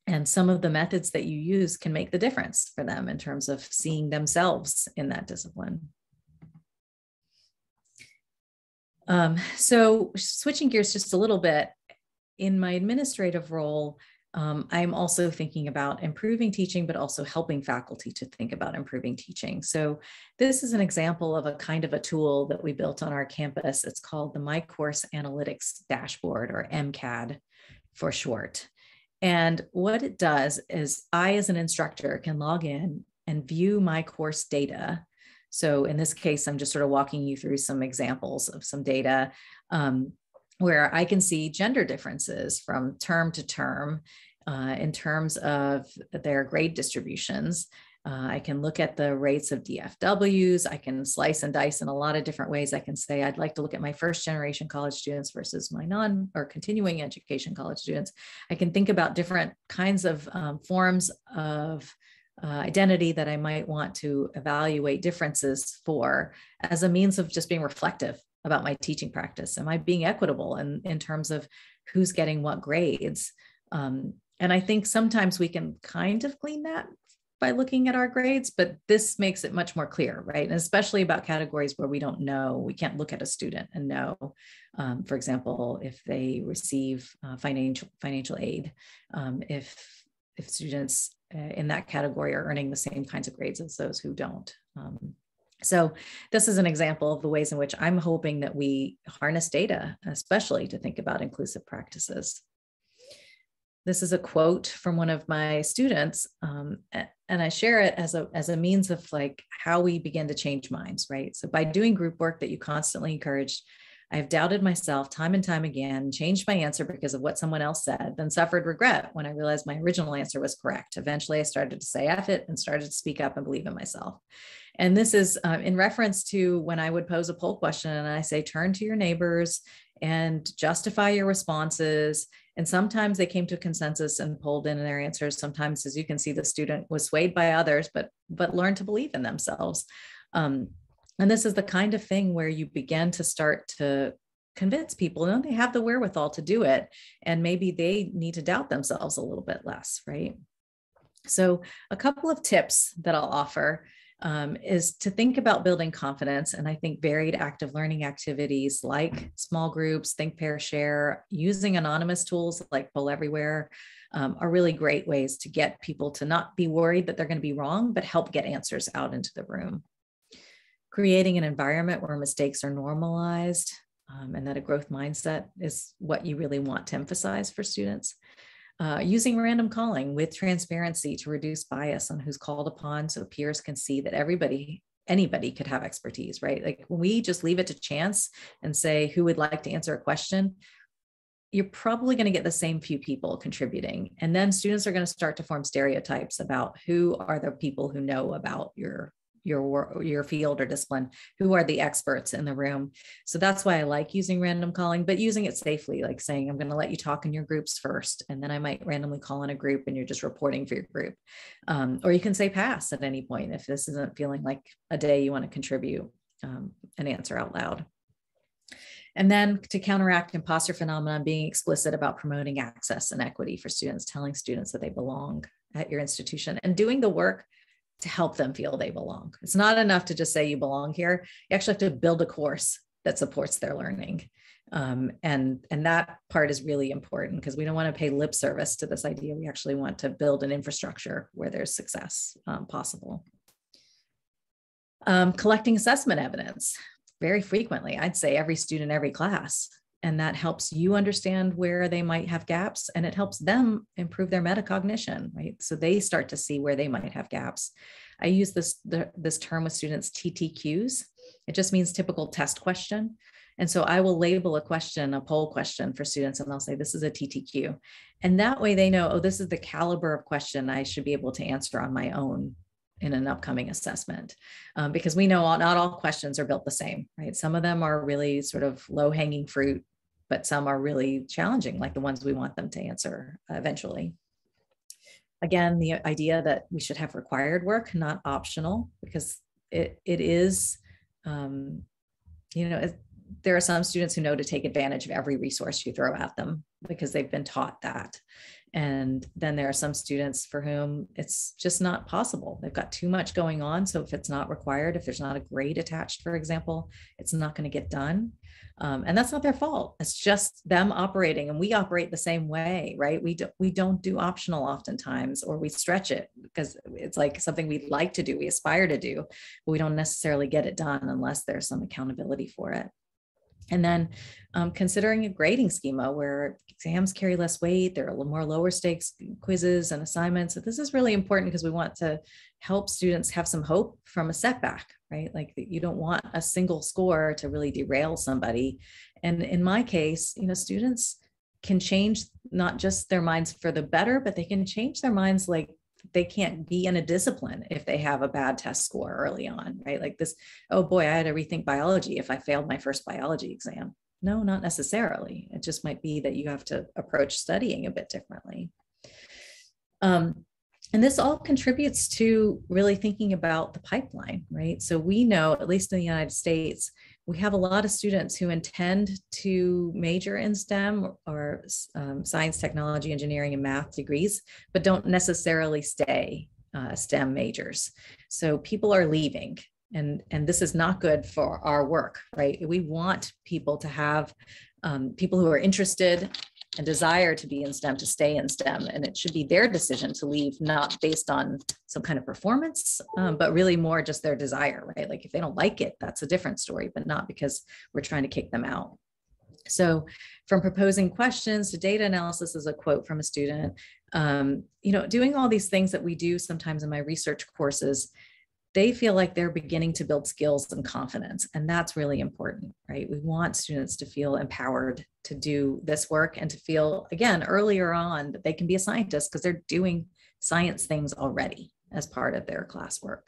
And some of the methods that you use can make the difference for them in terms of seeing themselves in that discipline. So switching gears just a little bit, in my administrative role, I'm also thinking about improving teaching, but also helping faculty to think about improving teaching. So this is an example of a kind of a tool that we built on our campus. It's called the My Course Analytics Dashboard, or MCAD for short. And what it does is, I, as an instructor, can log in and view my course data. So in this case, I'm just sort of walking you through some examples of some data, where I can see gender differences from term to term in terms of their grade distributions. I can look at the rates of DFWs. I can slice and dice in a lot of different ways. I can say, I'd like to look at my first generation college students versus my or continuing education college students. I can think about different kinds of forms of identity that I might want to evaluate differences for, as a means of just being reflective about my teaching practice. Am I being equitable in terms of who's getting what grades? And I think sometimes we can kind of glean that by looking at our grades, but this makes it much more clear, right? And especially about categories where we don't know, we can't look at a student and know, for example, if they receive financial aid, if students in that category are earning the same kinds of grades as those who don't. So this is an example of the ways in which I'm hoping that we harness data, especially to think about inclusive practices. This is a quote from one of my students, and I share it as a means of like how we begin to change minds, right? So by doing group work that you constantly encouraged, I've doubted myself time and time again, changed my answer because of what someone else said, then suffered regret when I realized my original answer was correct. Eventually, I started to say F it and started to speak up and believe in myself. And this is in reference to when I would pose a poll question and I say, turn to your neighbors and justify your responses. And sometimes they came to consensus and pulled in their answers. Sometimes, as you can see, the student was swayed by others, but learned to believe in themselves. And this is the kind of thing where you begin to start to convince people, no, they have the wherewithal to do it. And maybe they need to doubt themselves a little bit less, right? So a couple of tips that I'll offer is to think about building confidence. And I think varied active learning activities like small groups, think, pair, share, using anonymous tools like Poll Everywhere are really great ways to get people to not be worried that they're going to be wrong, but help get answers out into the room. Creating an environment where mistakes are normalized and that a growth mindset is what you really want to emphasize for students. Using random calling with transparency to reduce bias on who's called upon so peers can see that anybody could have expertise, right? Like when we just leave it to chance and say who would like to answer a question, you're probably going to get the same few people contributing. And then students are going to start to form stereotypes about who are the people who know about your field or discipline, who are the experts in the room. So that's why I like using random calling, but using it safely, like saying, I'm going to let you talk in your groups first, and then I might randomly call in a group and you're just reporting for your group. Or you can say pass at any point if this isn't feeling like a day you want to contribute and answer out loud. And then to counteract imposter phenomenon, being explicit about promoting access and equity for students, telling students that they belong at your institution and doing the work to help them feel they belong. It's not enough to just say you belong here. You actually have to build a course that supports their learning. And that part is really important because we don't want to pay lip service to this idea. We actually want to build an infrastructure where there's success possible. Collecting assessment evidence very frequently, I'd say every student, every class. And that helps you understand where they might have gaps, and it helps them improve their metacognition, right? So they start to see where they might have gaps. I use this term with students, TTQs. It just means typical test question. And so I will label a question, a poll question for students, and I'll say, this is a TTQ. And that way they know, oh, this is the caliber of question I should be able to answer on my own in an upcoming assessment. Because we know not all questions are built the same, right? Some of them are really sort of low-hanging fruit, but some are really challenging, like the ones we want them to answer eventually. Again, the idea that we should have required work, not optional, because it is, there are some students who know to take advantage of every resource you throw at them because they've been taught that. And then there are some students for whom it's just not possible. They've got too much going on. So if it's not required, if there's not a grade attached, for example, it's not going to get done. And that's not their fault. It's just them operating, and we operate the same way, right? We don't do optional oftentimes, or we stretch it because it's like something we'd like to do, we aspire to do, but we don't necessarily get it done unless there's some accountability for it. And then considering a grading schema where exams carry less weight, there are a little more lower stakes quizzes and assignments. So this is really important because we want to help students have some hope from a setback, right? Like you don't want a single score to really derail somebody. And in my case, students can change not just their minds for the better, but they can change their minds like they can't be in a discipline if they have a bad test score early on, right? Like this, oh boy, I had to rethink biology if I failed my first biology exam. No, not necessarily. It just might be that you have to approach studying a bit differently. And this all contributes to really thinking about the pipeline, right? So we know, at least in the United States, we have a lot of students who intend to major in STEM or science, technology, engineering, and math degrees, but don't necessarily stay STEM majors. So people are leaving, and this is not good for our work, right? We want people to have people who are interested and desire to be in STEM to stay in STEM, and it should be their decision to leave, not based on some kind of performance, but really more just their desire, right? Like if they don't like it, that's a different story, but not because we're trying to kick them out. So from proposing questions to data analysis is a quote from a student, doing all these things that we do sometimes in my research courses, they feel like they're beginning to build skills and confidence. And that's really important, right? We want students to feel empowered to do this work and to feel, again, earlier on that they can be a scientist because they're doing science things already as part of their classwork.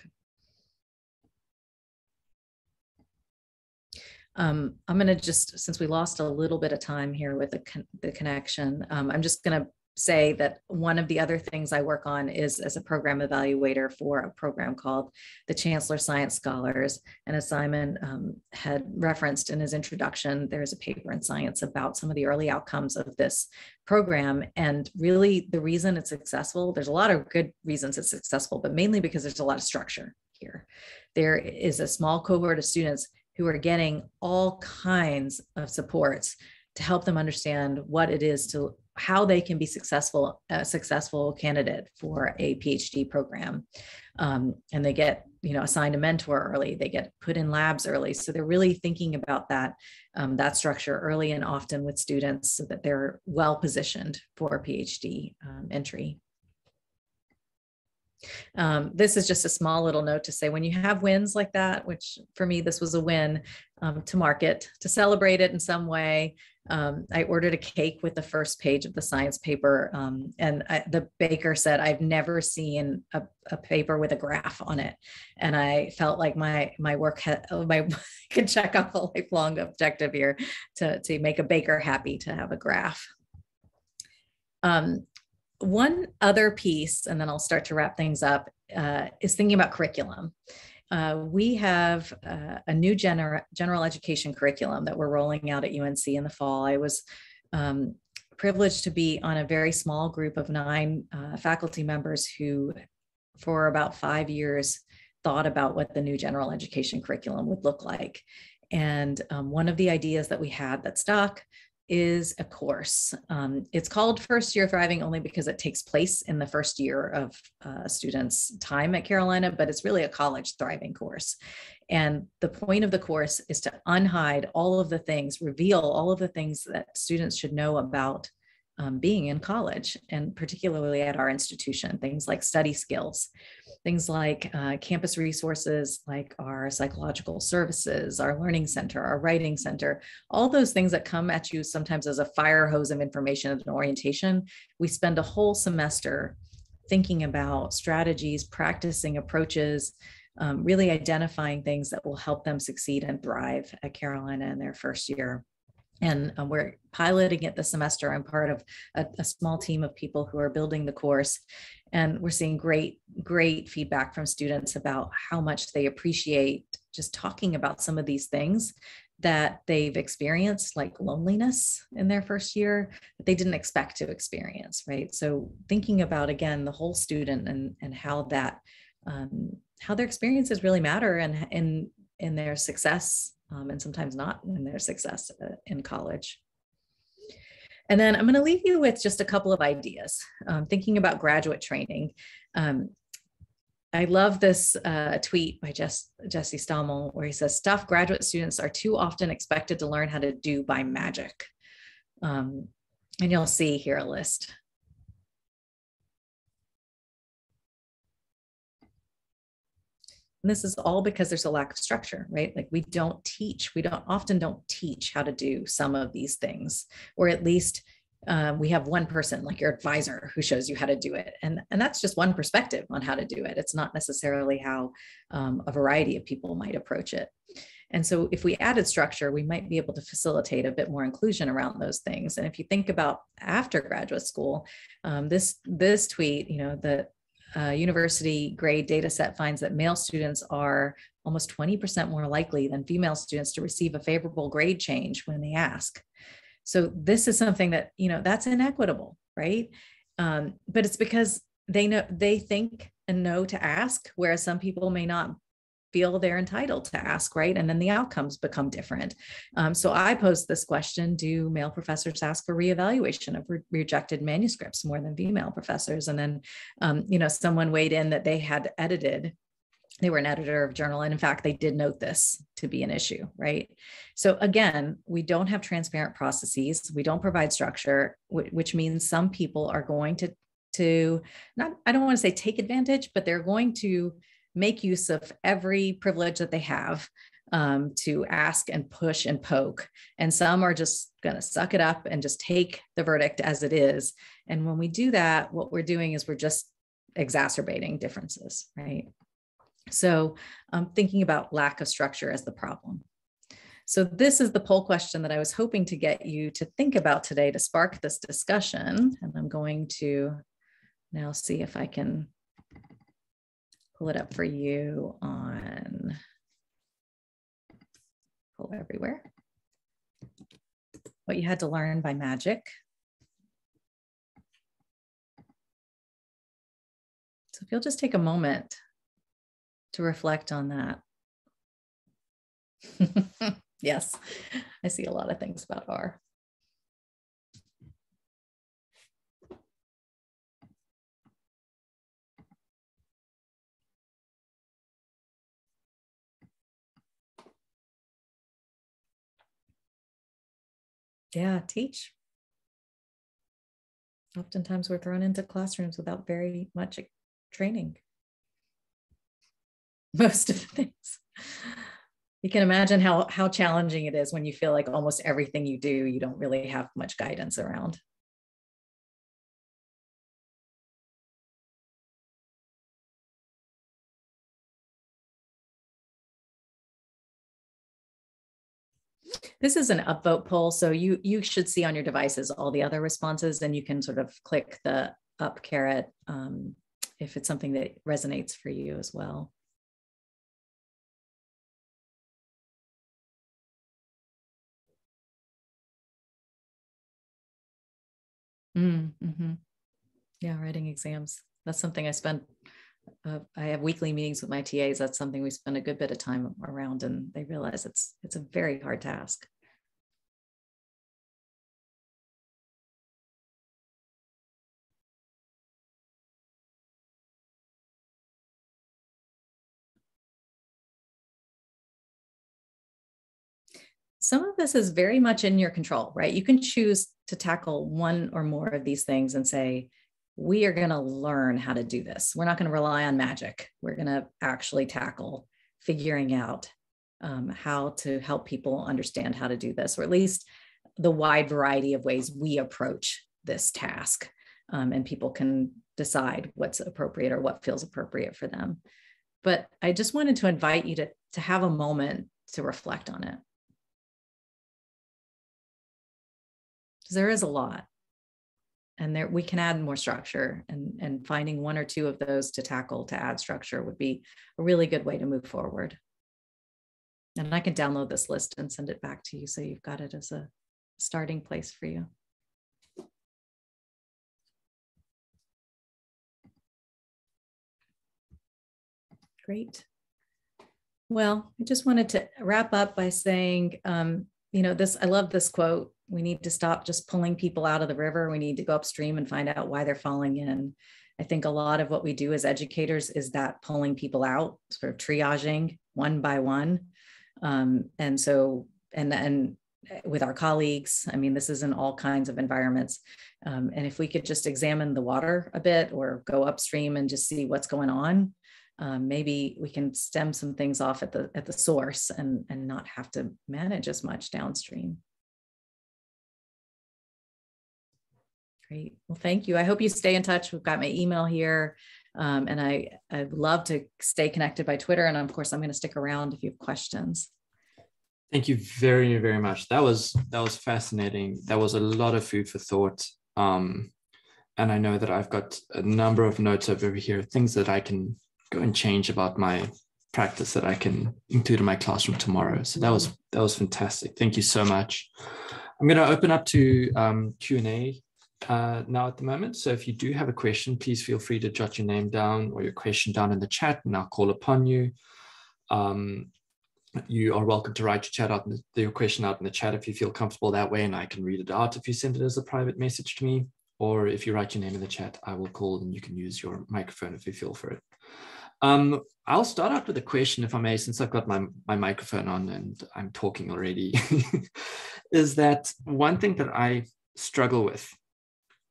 I'm going to just, since we lost a little bit of time here with the connection, I'm just going to say that one of the other things I work on is as a program evaluator for a program called the Chancellor Science Scholars. And as Simon had referenced in his introduction, there's a paper in Science about some of the early outcomes of this program. And really the reason it's successful, there's a lot of good reasons it's successful, but mainly because there's a lot of structure here. There is a small cohort of students who are getting all kinds of supports to help them understand what it is to how they can be a successful candidate for a PhD program. And they get, assigned a mentor early, they get put in labs early. So they're really thinking about that structure early and often with students so that they're well positioned for PhD entry. This is just a small little note to say when you have wins like that, which for me, this was a win to market, to celebrate it in some way. I ordered a cake with the first page of the science paper. And the baker said, I've never seen a paper with a graph on it. And I felt like my work could check off a lifelong objective here to make a baker happy to have a graph. One other piece, and then I'll start to wrap things up, is thinking about curriculum. We have a new general education curriculum that we're rolling out at UNC in the fall. I was privileged to be on a very small group of 9 faculty members who, for about 5 years, thought about what the new general education curriculum would look like. And one of the ideas that we had that stuck is a course. It's called First Year Thriving only because it takes place in the first year of a student's time at Carolina, but it's really a college thriving course. And the point of the course is to unhide all of the things, reveal all of the things that students should know about being in college, and particularly at our institution, things like study skills, things like campus resources, like our psychological services, our learning center, our writing center, all those things that come at you sometimes as a fire hose of information at an orientation. We spend a whole semester thinking about strategies, practicing approaches, really identifying things that will help them succeed and thrive at Carolina in their first year. And we're piloting it this semester. I'm part of a small team of people who are building the course. And we're seeing great feedback from students about how much they appreciate just talking about some of these things that they've experienced, like loneliness in their first year, that they didn't expect to experience, right? So thinking about, again, the whole student and how that, how their experiences really matter and in their success, and sometimes not in their success in college. And then I'm going to leave you with just a couple of ideas, thinking about graduate training. I love this tweet by Jesse Stommel, where he says, stuff graduate students are too often expected to learn how to do by magic. And you'll see here a list. And this is all because there's a lack of structure, right? Like we often don't teach how to do some of these things, or at least we have one person like your advisor who shows you how to do it. And that's just one perspective on how to do it. It's not necessarily how a variety of people might approach it. And so if we added structure, we might be able to facilitate a bit more inclusion around those things. And if you think about after graduate school, this tweet, the university grade data set finds that male students are almost 20% more likely than female students to receive a favorable grade change when they ask. So this is something that, that's inequitable, right? But it's because they think and know to ask, whereas some people may not feel they're entitled to ask, right? And then the outcomes become different. So I posed this question: do male professors ask for reevaluation of rejected manuscripts more than female professors? And then, someone weighed in that they were an editor of a journal. And in fact, they did note this to be an issue, right? So again, we don't have transparent processes. We don't provide structure, which means some people are going to not, I don't want to say take advantage, but they're going to make use of every privilege that they have to ask and push and poke. And some are just going to suck it up and just take the verdict as it is. And when we do that, what we're doing is we're just exacerbating differences, right? So thinking about lack of structure as the problem. So this is the poll question that I was hoping to get you to think about today to spark this discussion. And I'm going to now see if I can pull it up for you on Pull Everywhere. What you had to learn by magic. So if you'll just take a moment to reflect on that. Yes, I see a lot of things about R. Yeah, teach. Oftentimes we're thrown into classrooms without very much training. Most of the things. You can imagine how challenging it is when you feel like almost everything you do, you don't really have much guidance around. This is an upvote poll, so you should see on your devices all the other responses, and you can sort of click the up caret if it's something that resonates for you as well. Mm-hmm. Yeah, writing exams. That's something I spent I have weekly meetings with my TAs. That's something we spend a good bit of time around, and they realize it's a very hard task. Some of this is very much in your control, right? You can choose to tackle one or more of these things and say, we are going to learn how to do this. We're not going to rely on magic. We're going to actually tackle figuring out how to help people understand how to do this, or at least the wide variety of ways we approach this task. And people can decide what's appropriate or what feels appropriate for them. But I just wanted to invite you to have a moment to reflect on it. There is a lot, and there we can add more structure, and finding one or two of those to tackle to add structure would be a really good way to move forward. And I can download this list and send it back to you so you've got it as a starting place for you. Great. Well, I just wanted to wrap up by saying, I love this quote. We need to stop just pulling people out of the river. We need to go upstream and find out why they're falling in. I think a lot of what we do as educators is that pulling people out, sort of triaging one by one. And with our colleagues, I mean, this is in all kinds of environments. And if we could just examine the water a bit or go upstream and just see what's going on, maybe we can stem some things off at the source and not have to manage as much downstream. Great. Well, thank you. I hope you stay in touch. We've got my email here. And I'd love to stay connected by Twitter. And of course, I'm going to stick around if you have questions. Thank you very, very much. That was fascinating. That was a lot of food for thought. And I know that I've got a number of notes over here, things that I can go and change about my practice that I can include in my classroom tomorrow. So that was fantastic. Thank you so much. I'm going to open up to Q&A now at the moment. So if you do have a question, please feel free to jot your name down or your question down in the chat, and I'll call upon you. You are welcome to write your question out in the chat if you feel comfortable that way, and I can read it out if you send it as a private message to me. Or if you write your name in the chat, I will call and you can use your microphone if you feel for it. I'll start out with a question, if I may, since I've got my microphone on and I'm talking already, is that one thing that I struggle with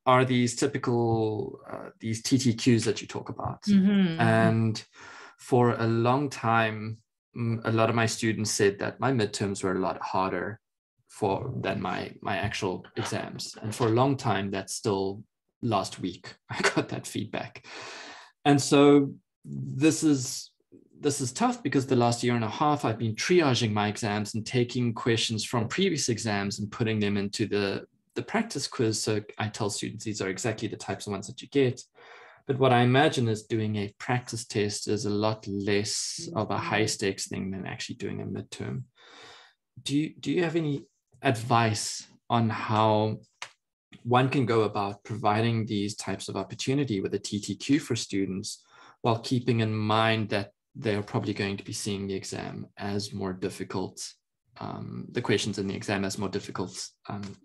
are these typical, these TTQs that you talk about. Mm-hmm. And for a long time, a lot of my students said that my midterms were a lot harder than my actual exams. And for a long time, that's still last week, I got that feedback. And so this is tough because the last year and a half, I've been triaging my exams and taking questions from previous exams and putting them into the practice quiz. So I tell students these are exactly the types of ones that you get. But what I imagine is doing a practice test is a lot less of a high stakes thing than actually doing a midterm. Do you have any advice on how one can go about providing these types of opportunity with a TTQ for students while keeping in mind that they're probably going to be seeing the exam as more difficult, the questions in the exam as more difficult,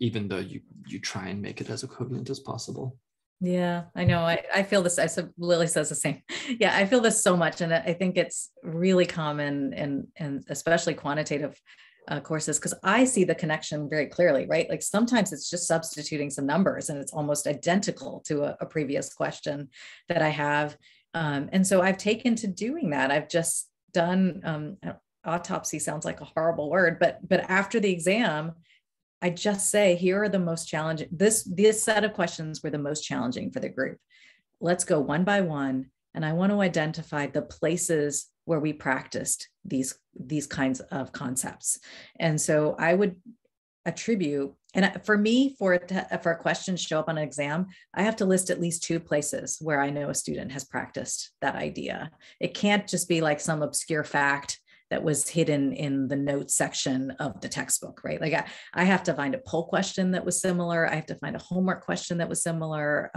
even though you try and make it as equivalent as possible? Yeah, I know. I feel this. Lily says the same. Yeah, I feel this so much. And I think it's really common and especially quantitative courses, because I see the connection very clearly, right? Like sometimes it's just substituting some numbers and it's almost identical to a previous question that I have. And so I've taken to doing that. I've just done, autopsy sounds like a horrible word, but after the exam, I just say, here are the most challenging, this set of questions were the most challenging for the group. Let's go one by one. And I want to identify the places where we practiced these kinds of concepts. And so I would attribute, and for me, for a question to show up on an exam, I have to list at least 2 places where I know a student has practiced that idea. It can't just be like some obscure fact that was hidden in the notes section of the textbook, right? Like I have to find a poll question that was similar. I have to find a homework question that was similar.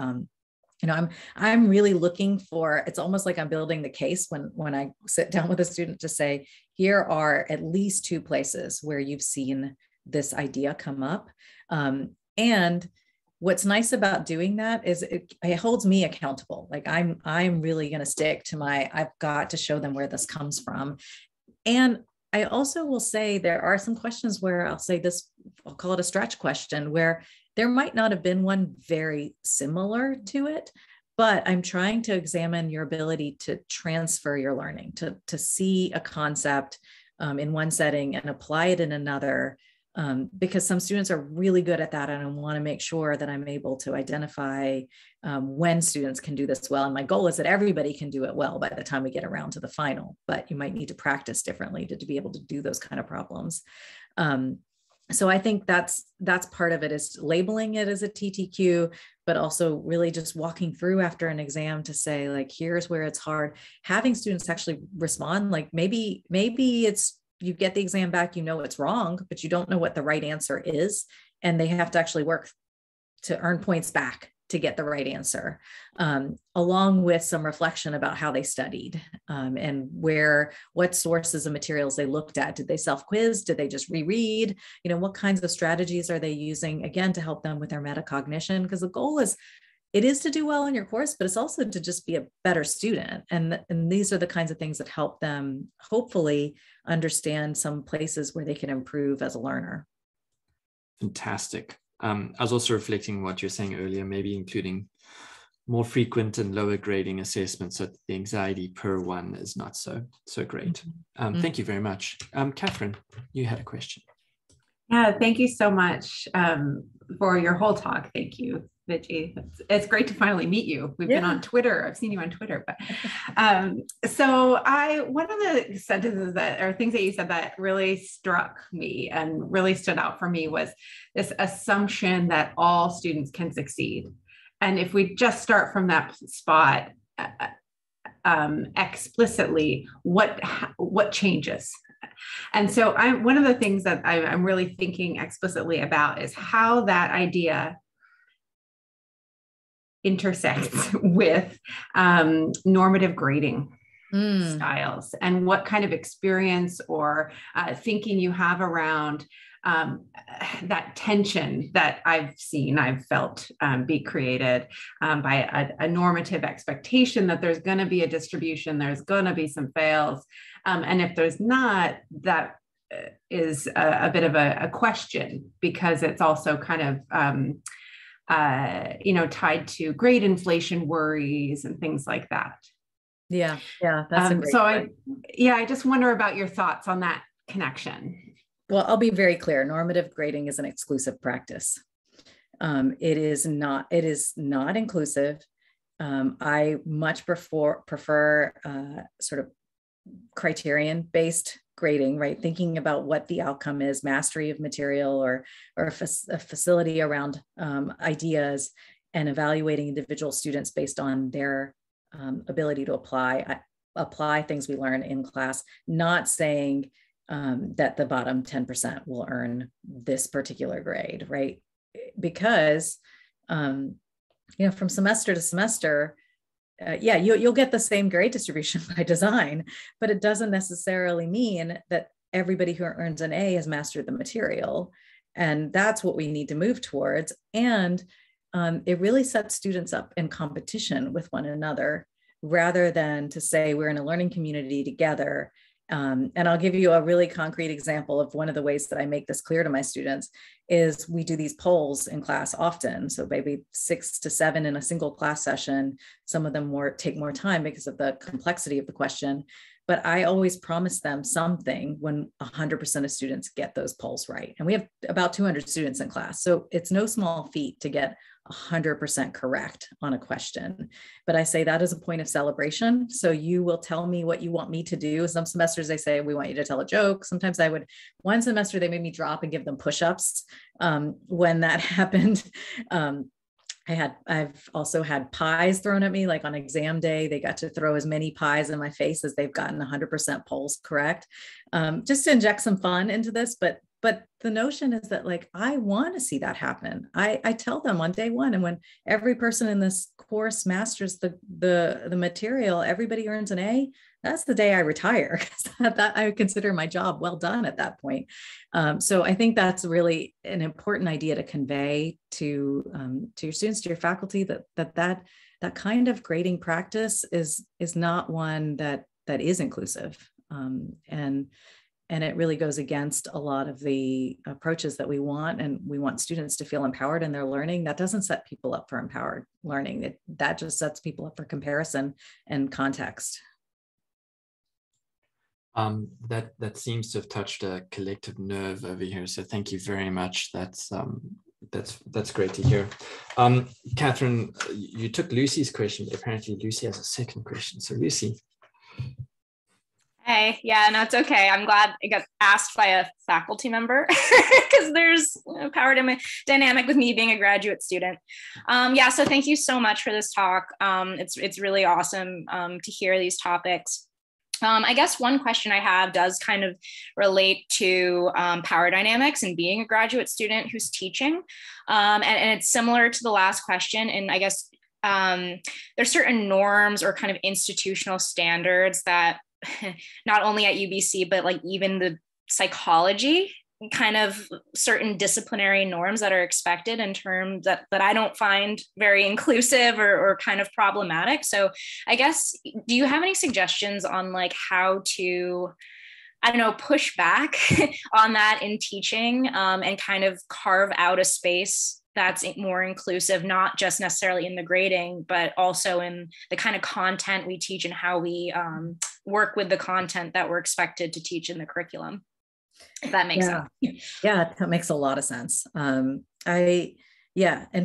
I'm really looking for, it's almost like I'm building the case when I sit down with a student to say, here are at least 2 places where you've seen this idea come up. And what's nice about doing that is it holds me accountable. Like I'm really going to stick to I've got to show them where this comes from. And I also will say there are some questions where I'll call it a stretch question, where there might not have been one very similar to it, but I'm trying to examine your ability to transfer your learning, to see a concept in one setting and apply it in another, because some students are really good at that. And I want to make sure that I'm able to identify when students can do this well. And my goal is that everybody can do it well by the time we get around to the final, but you might need to practice differently to be able to do those kind of problems. So I think that's part of it, is labeling it as a TTQ, but also really just walking through after an exam to say, like, here's where it's hard. Having students actually respond, like maybe it's, you get the exam back, you know it's wrong, but you don't know what the right answer is. And they have to actually work to earn points back to get the right answer, along with some reflection about how they studied and what sources of materials they looked at. Did they self-quiz? Did they just reread? What kinds of strategies are they using, again, to help them with their metacognition? Because the goal is, it is to do well in your course, but it's also to just be a better student. And these are the kinds of things that help them hopefully understand some places where they can improve as a learner. Fantastic. I was also reflecting on what you're saying earlier, maybe including more frequent and lower grading assessments, so the anxiety per one is not so great. Thank you very much. Catherine, you had a question. Yeah, thank you so much for your whole talk. Thank you, Viji. It's great to finally meet you. We've been on Twitter. I've seen you on Twitter. But so one of the sentences or things that you said that really struck me and really stood out for me was this assumption that all students can succeed. And if we just start from that spot explicitly, what changes? And so one of the things that I'm really thinking explicitly about is how that idea intersects with normative grading styles, and what kind of experience or thinking you have around that tension that I've felt be created by a normative expectation that there's going to be a distribution, there's going to be some fails. And if there's not, that is a bit of a question, because it's also kind of, tied to grade inflation worries and things like that. Yeah, that's a great point. I just wonder about your thoughts on that connection. Well, I'll be very clear. Normative grading is an exclusive practice. It is not inclusive. I much prefer sort of criterion-based grading, right? Thinking about what the outcome is, mastery of material or a facility around ideas, and evaluating individual students based on their ability to apply things we learn in class, not saying that the bottom 10% will earn this particular grade, right? Because, from semester to semester, you'll get the same grade distribution by design, but it doesn't necessarily mean that everybody who earns an A has mastered the material. And that's what we need to move towards. And it really sets students up in competition with one another, rather than to say we're in a learning community together. And I'll give you a really concrete example of one of the ways that I make this clear to my students is we do these polls in class often. So maybe 6 to 7 in a single class session. Some of them take more time because of the complexity of the question. But I always promise them something when 100% of students get those polls right. And we have about 200 students in class. So it's no small feat to get 100% correct on a question. But I say that as a point of celebration. So you will tell me what you want me to do. Some semesters they say, we want you to tell a joke. Sometimes one semester they made me drop and give them push-ups. When that happened, I've also had pies thrown at me, like on exam day, they got to throw as many pies in my face as they've gotten 100% polls correct, just to inject some fun into this. But but the notion is that like, I want to see that happen. I tell them on day one, and when every person in this course masters the material, everybody earns an A. That's the day I retire, because that I consider my job well done at that point. So I think that's really an important idea to convey to your students, to your faculty, that kind of grading practice is not one that is inclusive. And it really goes against a lot of the approaches that we want. And we want students to feel empowered in their learning. That doesn't set people up for empowered learning. That just sets people up for comparison and context. That seems to have touched a collective nerve over here. So thank you very much. That's great to hear. Catherine, you took Lucy's question, but apparently Lucy has a second question. So Lucy. Hey, yeah, no, it's okay. I'm glad it got asked by a faculty member because there's a power dynamic with me being a graduate student. Yeah, so thank you so much for this talk. It's really awesome to hear these topics. I guess one question I have does kind of relate to power dynamics and being a graduate student who's teaching. And it's similar to the last question. And I guess there's certain norms or kind of institutional standards that not only at UBC, but like even the psychology, kind of certain disciplinary norms that are expected in terms that I don't find very inclusive or kind of problematic. So I guess, do you have any suggestions on like how to, I don't know, push back on that in teaching and kind of carve out a space that's more inclusive, not just necessarily in the grading, but also in the kind of content we teach and how we work with the content that we're expected to teach in the curriculum? If that makes sense. Yeah, that makes a lot of sense. In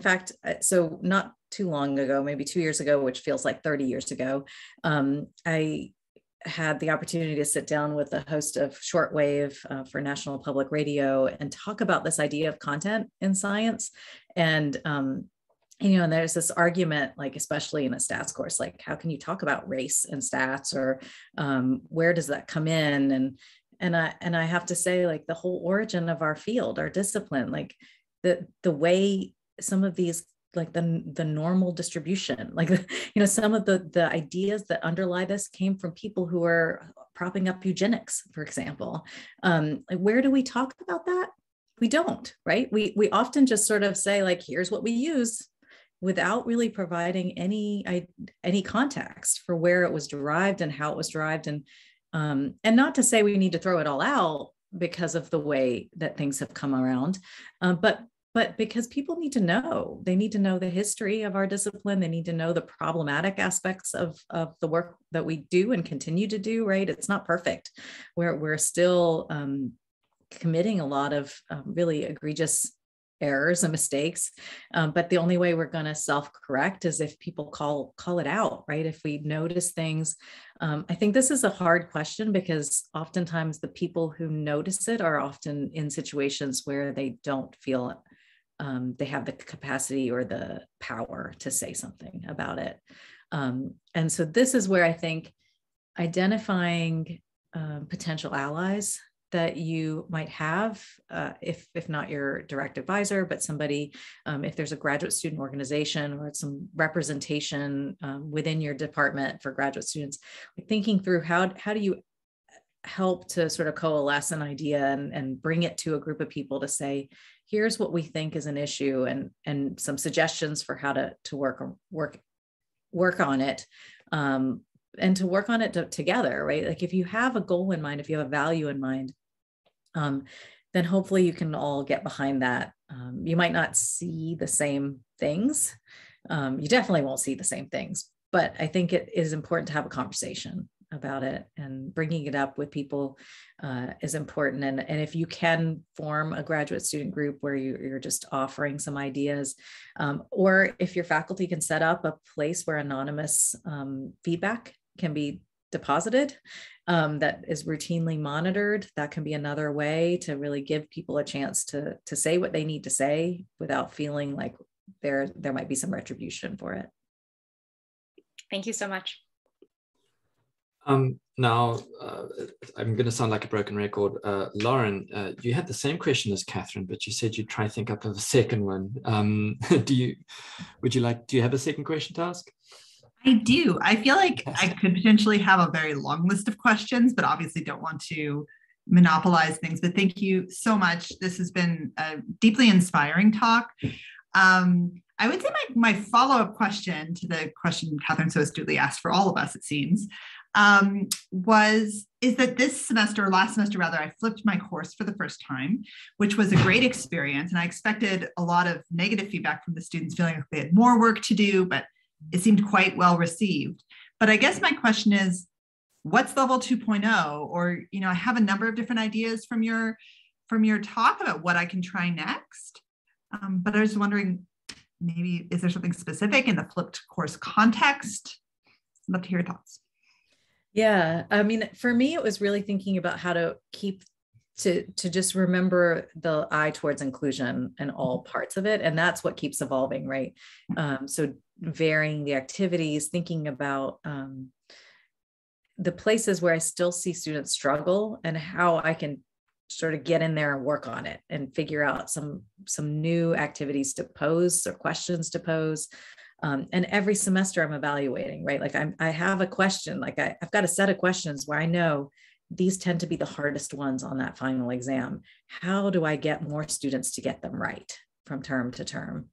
fact, so not too long ago, maybe 2 years ago, which feels like 30 years ago, I had the opportunity to sit down with the host of Shortwave for National Public Radio and talk about this idea of content in science. And and there's this argument, like especially in a stats course, like how can you talk about race and stats, or where does that come in? And I have to say, like the whole origin of our field, our discipline, like the way some of these, like the normal distribution, like, some of the ideas that underlie this came from people who are propping up eugenics, for example. Like, where do we talk about that? We don't, right? We often just sort of say like, here's what we use, without really providing any context for where it was derived and how it was derived. And not to say we need to throw it all out because of the way that things have come around, but because people need to know. They need to know the history of our discipline. They need to know the problematic aspects of the work that we do and continue to do, right? It's not perfect. We're still committing a lot of really egregious errors and mistakes. But the only way we're going to self-correct is if people call it out, right? If we notice things. I think this is a hard question because oftentimes the people who notice it are often in situations where they don't feel they have the capacity or the power to say something about it. And so this is where I think identifying potential allies that you might have, if not your direct advisor, but somebody, if there's a graduate student organization or some representation within your department for graduate students, thinking through how do you help to sort of coalesce an idea and bring it to a group of people to say, here's what we think is an issue and some suggestions for how to work on it. And to work on it together, right? Like if you have a goal in mind, if you have a value in mind, then hopefully you can all get behind that. You might not see the same things. You definitely won't see the same things, but I think it is important to have a conversation about it, and bringing it up with people is important. And if you can form a graduate student group where you're just offering some ideas, or if your faculty can set up a place where anonymous feedback can be deposited, that is routinely monitored, that can be another way to really give people a chance to say what they need to say without feeling like there might be some retribution for it. Thank you so much. Now, I'm going to sound like a broken record. Lauren, you had the same question as Catherine, but you said you'd try to think up of a second one. Do you have a second question to ask? I do. I feel like I could potentially have a very long list of questions, but obviously don't want to monopolize things. But thank you so much. This has been a deeply inspiring talk. I would say my follow-up question to the question Catherine so astutely asked for all of us, it seems, is that this semester, or last semester rather, I flipped my course for the first time, which was a great experience. And I expected a lot of negative feedback from the students, feeling like they had more work to do, but it seemed quite well received. But I guess my question is, what's level 2.0? Or, I have a number of different ideas from your talk about what I can try next. But I was wondering, maybe, is there something specific in the flipped course context? I'd love to hear your thoughts. Yeah, I mean, for me, it was really thinking about how to keep to just remember the eye towards inclusion in all parts of it. And that's what keeps evolving, right? So varying the activities, thinking about the places where I still see students struggle and how I can sort of get in there and work on it and figure out some new activities to pose or questions to pose. And every semester I'm evaluating, right? Like I have a question, like I've got a set of questions where I know these tend to be the hardest ones on that final exam. How do I get more students to get them right from term to term?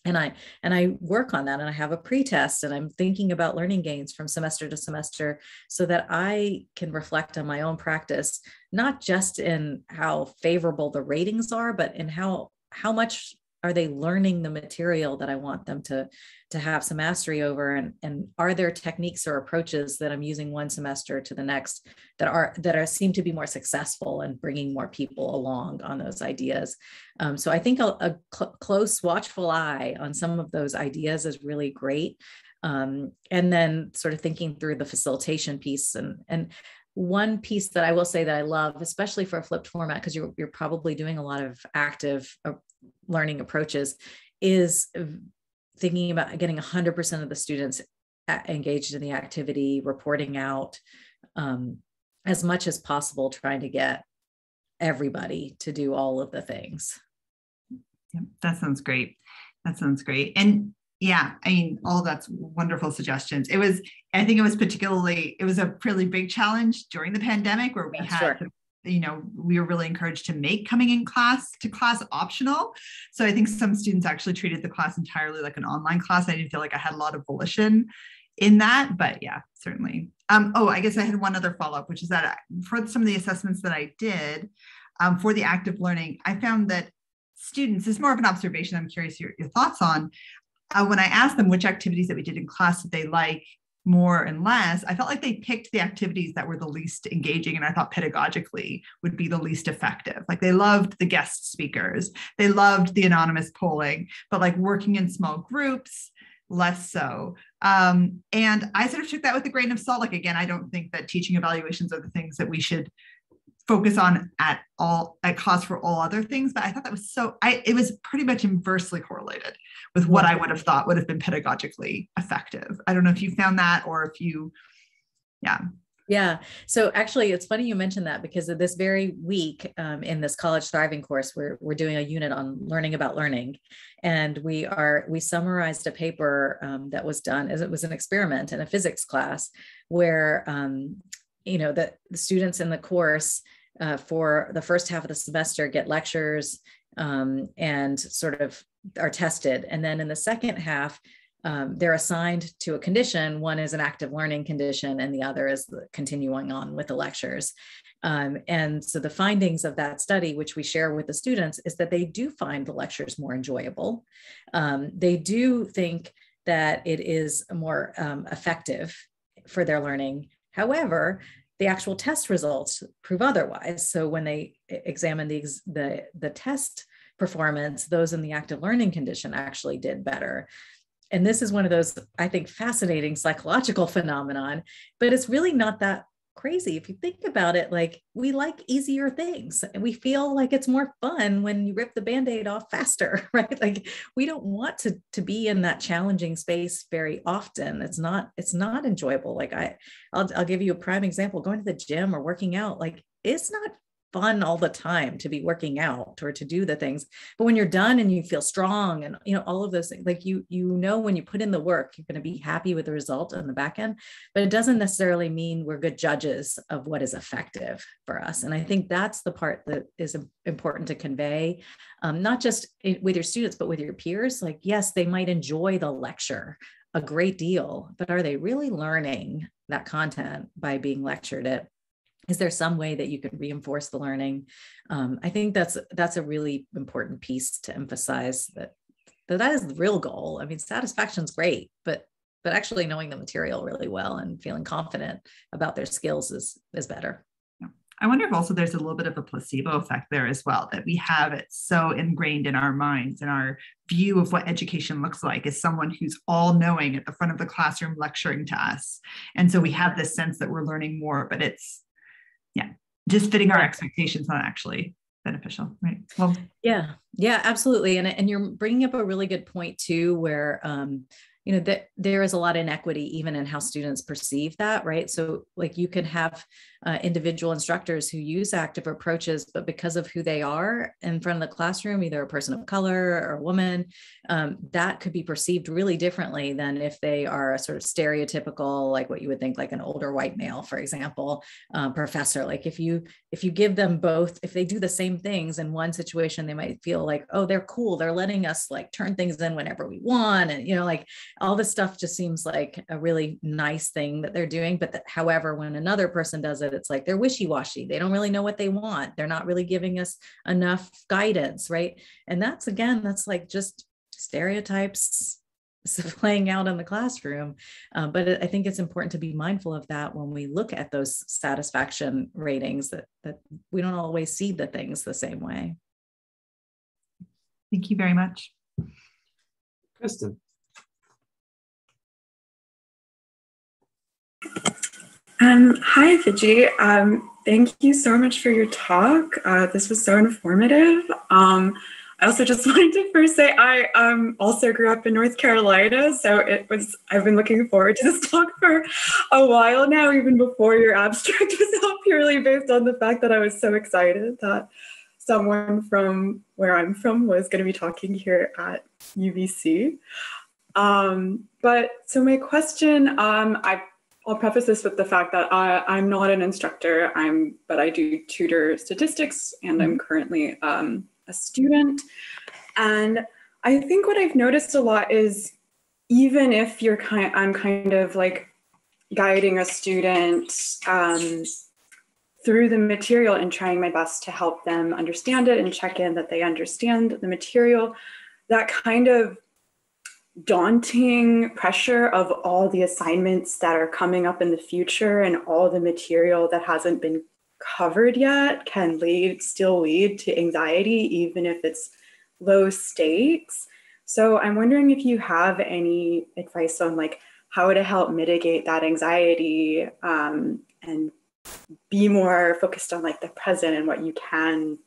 And I work on that, and I have a pretest, and I'm thinking about learning gains from semester to semester so that I can reflect on my own practice, not just in how favorable the ratings are, but in how much are they learning the material that I want them to have some mastery over, and are there techniques or approaches that I'm using one semester to the next that seem to be more successful and bringing more people along on those ideas. So I think a close watchful eye on some of those ideas is really great. And then sort of thinking through the facilitation piece and one piece that I will say that I love, especially for a flipped format, because you're probably doing a lot of active learning approaches, is thinking about getting 100% of the students engaged in the activity, reporting out as much as possible, trying to get everybody to do all of the things. Yeah, that sounds great. And yeah, I mean, all that's wonderful suggestions. I think it was a really big challenge during the pandemic where we we were really encouraged to make coming in class optional. So I think some students actually treated the class entirely like an online class. I didn't feel like I had a lot of volition in that, but yeah, certainly. I guess I had one other follow-up, which is that for some of the assessments that I did for the active learning, I found that students, this is more of an observation I'm curious your thoughts on, when I asked them which activities that we did in class did they like more and less, I felt like they picked the activities that were the least engaging and I thought pedagogically would be the least effective. Like they loved the guest speakers, they loved the anonymous polling, but like working in small groups, less so. And I sort of took that with a grain of salt. Like, again, I don't think that teaching evaluations are the things that we should focus on at cost for all other things. But I thought that was it was pretty much inversely correlated with what I would have thought would have been pedagogically effective. I don't know if you found that or if you, yeah. Yeah. So actually, it's funny you mentioned that because of this very week in this College Thriving course, we're doing a unit on learning about learning. And we summarized a paper that was done as it was an experiment in a physics class where, the students in the course for the first half of the semester get lectures and sort of are tested. And then in the second half, they're assigned to a condition. One is an active learning condition, and the other is continuing on with the lectures. And so the findings of that study, which we share with the students, is that they do find the lectures more enjoyable. They do think that it is more effective for their learning. However, the actual test results prove otherwise. So when they examine the test performance, those in the active learning condition actually did better. And this is one of those, I think, fascinating psychological phenomenon, but it's really not that crazy. If you think about it, like we like easier things and we feel like it's more fun when you rip the Band-Aid off faster, right? Like we don't want to be in that challenging space very often. It's not enjoyable. Like I'll give you a prime example, going to the gym or working out, like it's not fun all the time to be working out or to do the things, but when you're done and you feel strong and all of those things, like when you put in the work, you're going to be happy with the result on the back end, but it doesn't necessarily mean we're good judges of what is effective for us. And I think that's the part that is important to convey, not just with your students, but with your peers. Like, yes, they might enjoy the lecture a great deal, but are they really learning that content by being lectured it? Is there some way that you can reinforce the learning? I think that's a really important piece to emphasize, that is the real goal. I mean, satisfaction's great, but actually knowing the material really well and feeling confident about their skills is better. I wonder if also there's a little bit of a placebo effect there as well, that we have it so ingrained in our minds and our view of what education looks like as someone who's all knowing at the front of the classroom lecturing to us. And so we have this sense that we're learning more, but it's, just fitting our expectations, not actually beneficial, right? Well, yeah, absolutely. And you're bringing up a really good point too, where, that there is a lot of inequity even in how students perceive that, right? So like you can have individual instructors who use active approaches, but because of who they are in front of the classroom, either a person of color or a woman, that could be perceived really differently than if they are a sort of stereotypical, like what you would think like an older white male, for example, professor. Like if you give them both, if they do the same things in one situation, they might feel like, oh, they're cool. They're letting us like turn things in whenever we want. And, like all this stuff just seems like a really nice thing that they're doing. But however, when another person does it, it's like they're wishy-washy. They don't really know what they want. They're not really giving us enough guidance, right? And that's like just stereotypes playing out in the classroom. But I think it's important to be mindful of that when we look at those satisfaction ratings, that we don't always see the things the same way. Thank you very much. Kristen. Hi, Viji. Thank you so much for your talk. This was so informative. I also just wanted to first say I also grew up in North Carolina, so I've been looking forward to this talk for a while now, even before your abstract was out, purely based on the fact that I was so excited that someone from where I'm from was going to be talking here at UBC. But so my question, I'll preface this with the fact that I'm not an instructor, but I do tutor statistics, and I'm currently a student. And I think what I've noticed a lot is, even if I'm kind of like guiding a student through the material and trying my best to help them understand it and check in that they understand the material, that kind of daunting pressure of all the assignments that are coming up in the future and all the material that hasn't been covered yet can still lead to anxiety, even if it's low stakes. So I'm wondering if you have any advice on like how to help mitigate that anxiety and be more focused on like the present and what you can,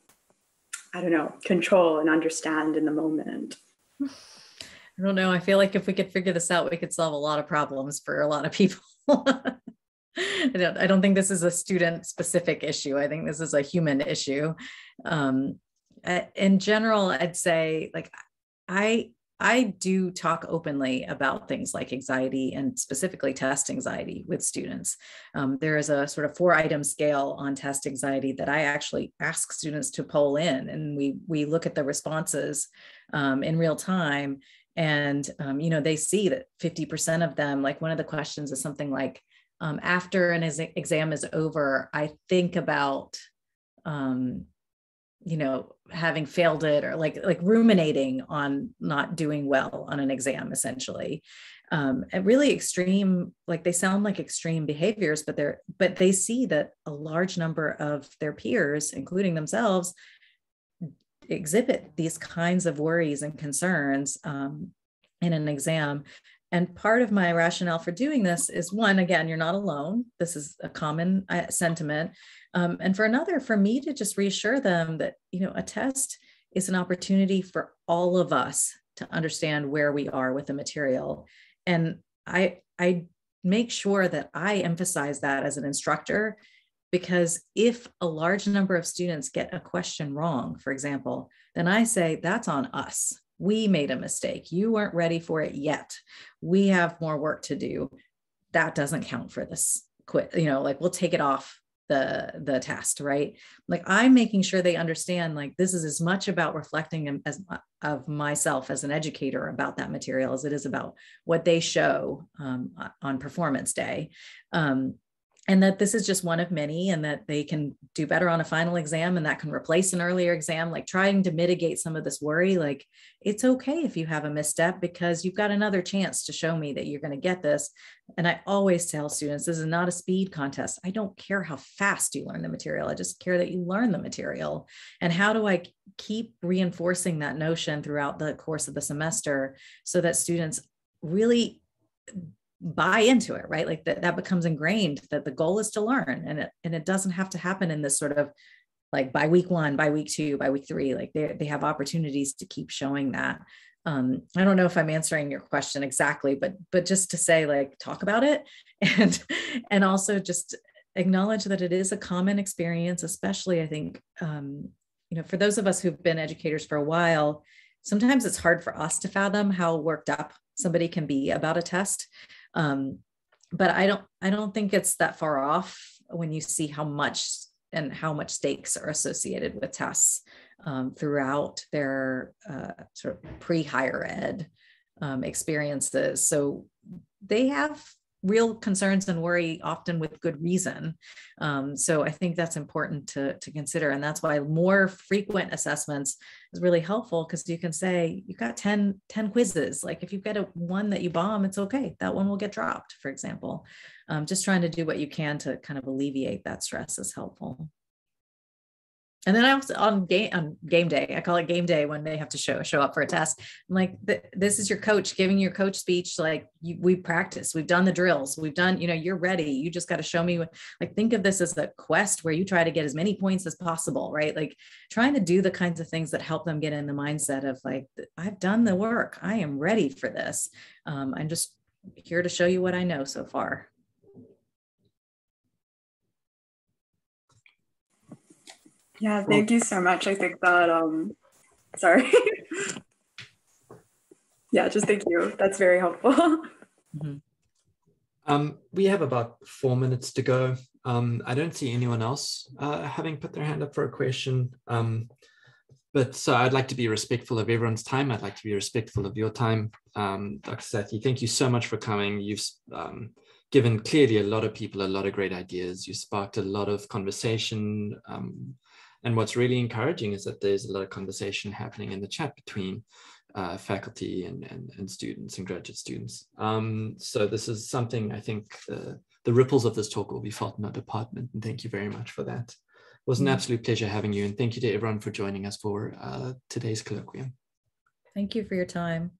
control and understand in the moment. I don't know. I feel like if we could figure this out, we could solve a lot of problems for a lot of people. I don't think this is a student specific issue. I think this is a human issue. In general, I'd say like, I do talk openly about things like anxiety and specifically test anxiety with students. There is a sort of 4-item scale on test anxiety that I actually ask students to poll in, and we look at the responses in real time. And, they see that 50% of them, like one of the questions is something like, after an exam is over, I think about, having failed it, or like ruminating on not doing well on an exam, essentially. And really extreme, like they sound like extreme behaviors, but they see that a large number of their peers, including themselves, exhibit these kinds of worries and concerns in an exam. And part of my rationale for doing this is, one, again, you're not alone. This is a common sentiment. And for another, for me to just reassure them that, a test is an opportunity for all of us to understand where we are with the material. And I make sure that I emphasize that as an instructor, because if a large number of students get a question wrong, for example, then I say, that's on us. We made a mistake. You weren't ready for it yet. We have more work to do. That doesn't count for this we'll take it off the test, right? Like, I'm making sure they understand, like, this is as much about reflecting of myself as an educator about that material as it is about what they show on performance day. And that this is just one of many, and that they can do better on a final exam, and that can replace an earlier exam, like trying to mitigate some of this worry. Like, it's okay if you have a misstep, because you've got another chance to show me that you're going to get this. And I always tell students, this is not a speed contest. I don't care how fast you learn the material. I just care that you learn the material. And how do I keep reinforcing that notion throughout the course of the semester so that students really buy into it, right? Like that becomes ingrained, that the goal is to learn, and it doesn't have to happen in this sort of like by week 1, by week 2, by week 3, like they have opportunities to keep showing that. I don't know if I'm answering your question exactly, but just to say, like, talk about it, and also just acknowledge that it is a common experience, especially I think, for those of us who've been educators for a while, sometimes it's hard for us to fathom how worked up somebody can be about a test. But I don't think it's that far off when you see how much stakes are associated with tests throughout their sort of pre-higher ed experiences. So they have real concerns and worry, often with good reason. So I think that's important to consider. And that's why more frequent assessments is really helpful, because you can say, you've got 10 quizzes. Like, if you've got one that you bomb, it's okay. That one will get dropped, for example. Just trying to do what you can to kind of alleviate that stress is helpful. And then I also on game day, I call it game day, when they have to show up for a test. I'm like, this is your coach giving your coach speech. Like, we practiced, we've done the drills, we've done, you're ready. You just got to show me like, think of this as a quest where you try to get as many points as possible, right? Like, trying to do the kinds of things that help them get in the mindset of like, I've done the work. I am ready for this. I'm just here to show you what I know so far. Yeah, thank you so much. I think that, sorry. Yeah, just thank you. That's very helpful. Mm-hmm. We have about 4 minutes to go. I don't see anyone else having put their hand up for a question. But so I'd like to be respectful of everyone's time. I'd like to be respectful of your time. Dr. Sathy, thank you so much for coming. You've given clearly a lot of people a lot of great ideas. You sparked a lot of conversation. And what's really encouraging is that there's a lot of conversation happening in the chat between faculty and students and graduate students. So this is something I think the ripples of this talk will be felt in our department. And thank you very much for that. It was an absolute pleasure having you. And thank you to everyone for joining us for today's colloquium. Thank you for your time.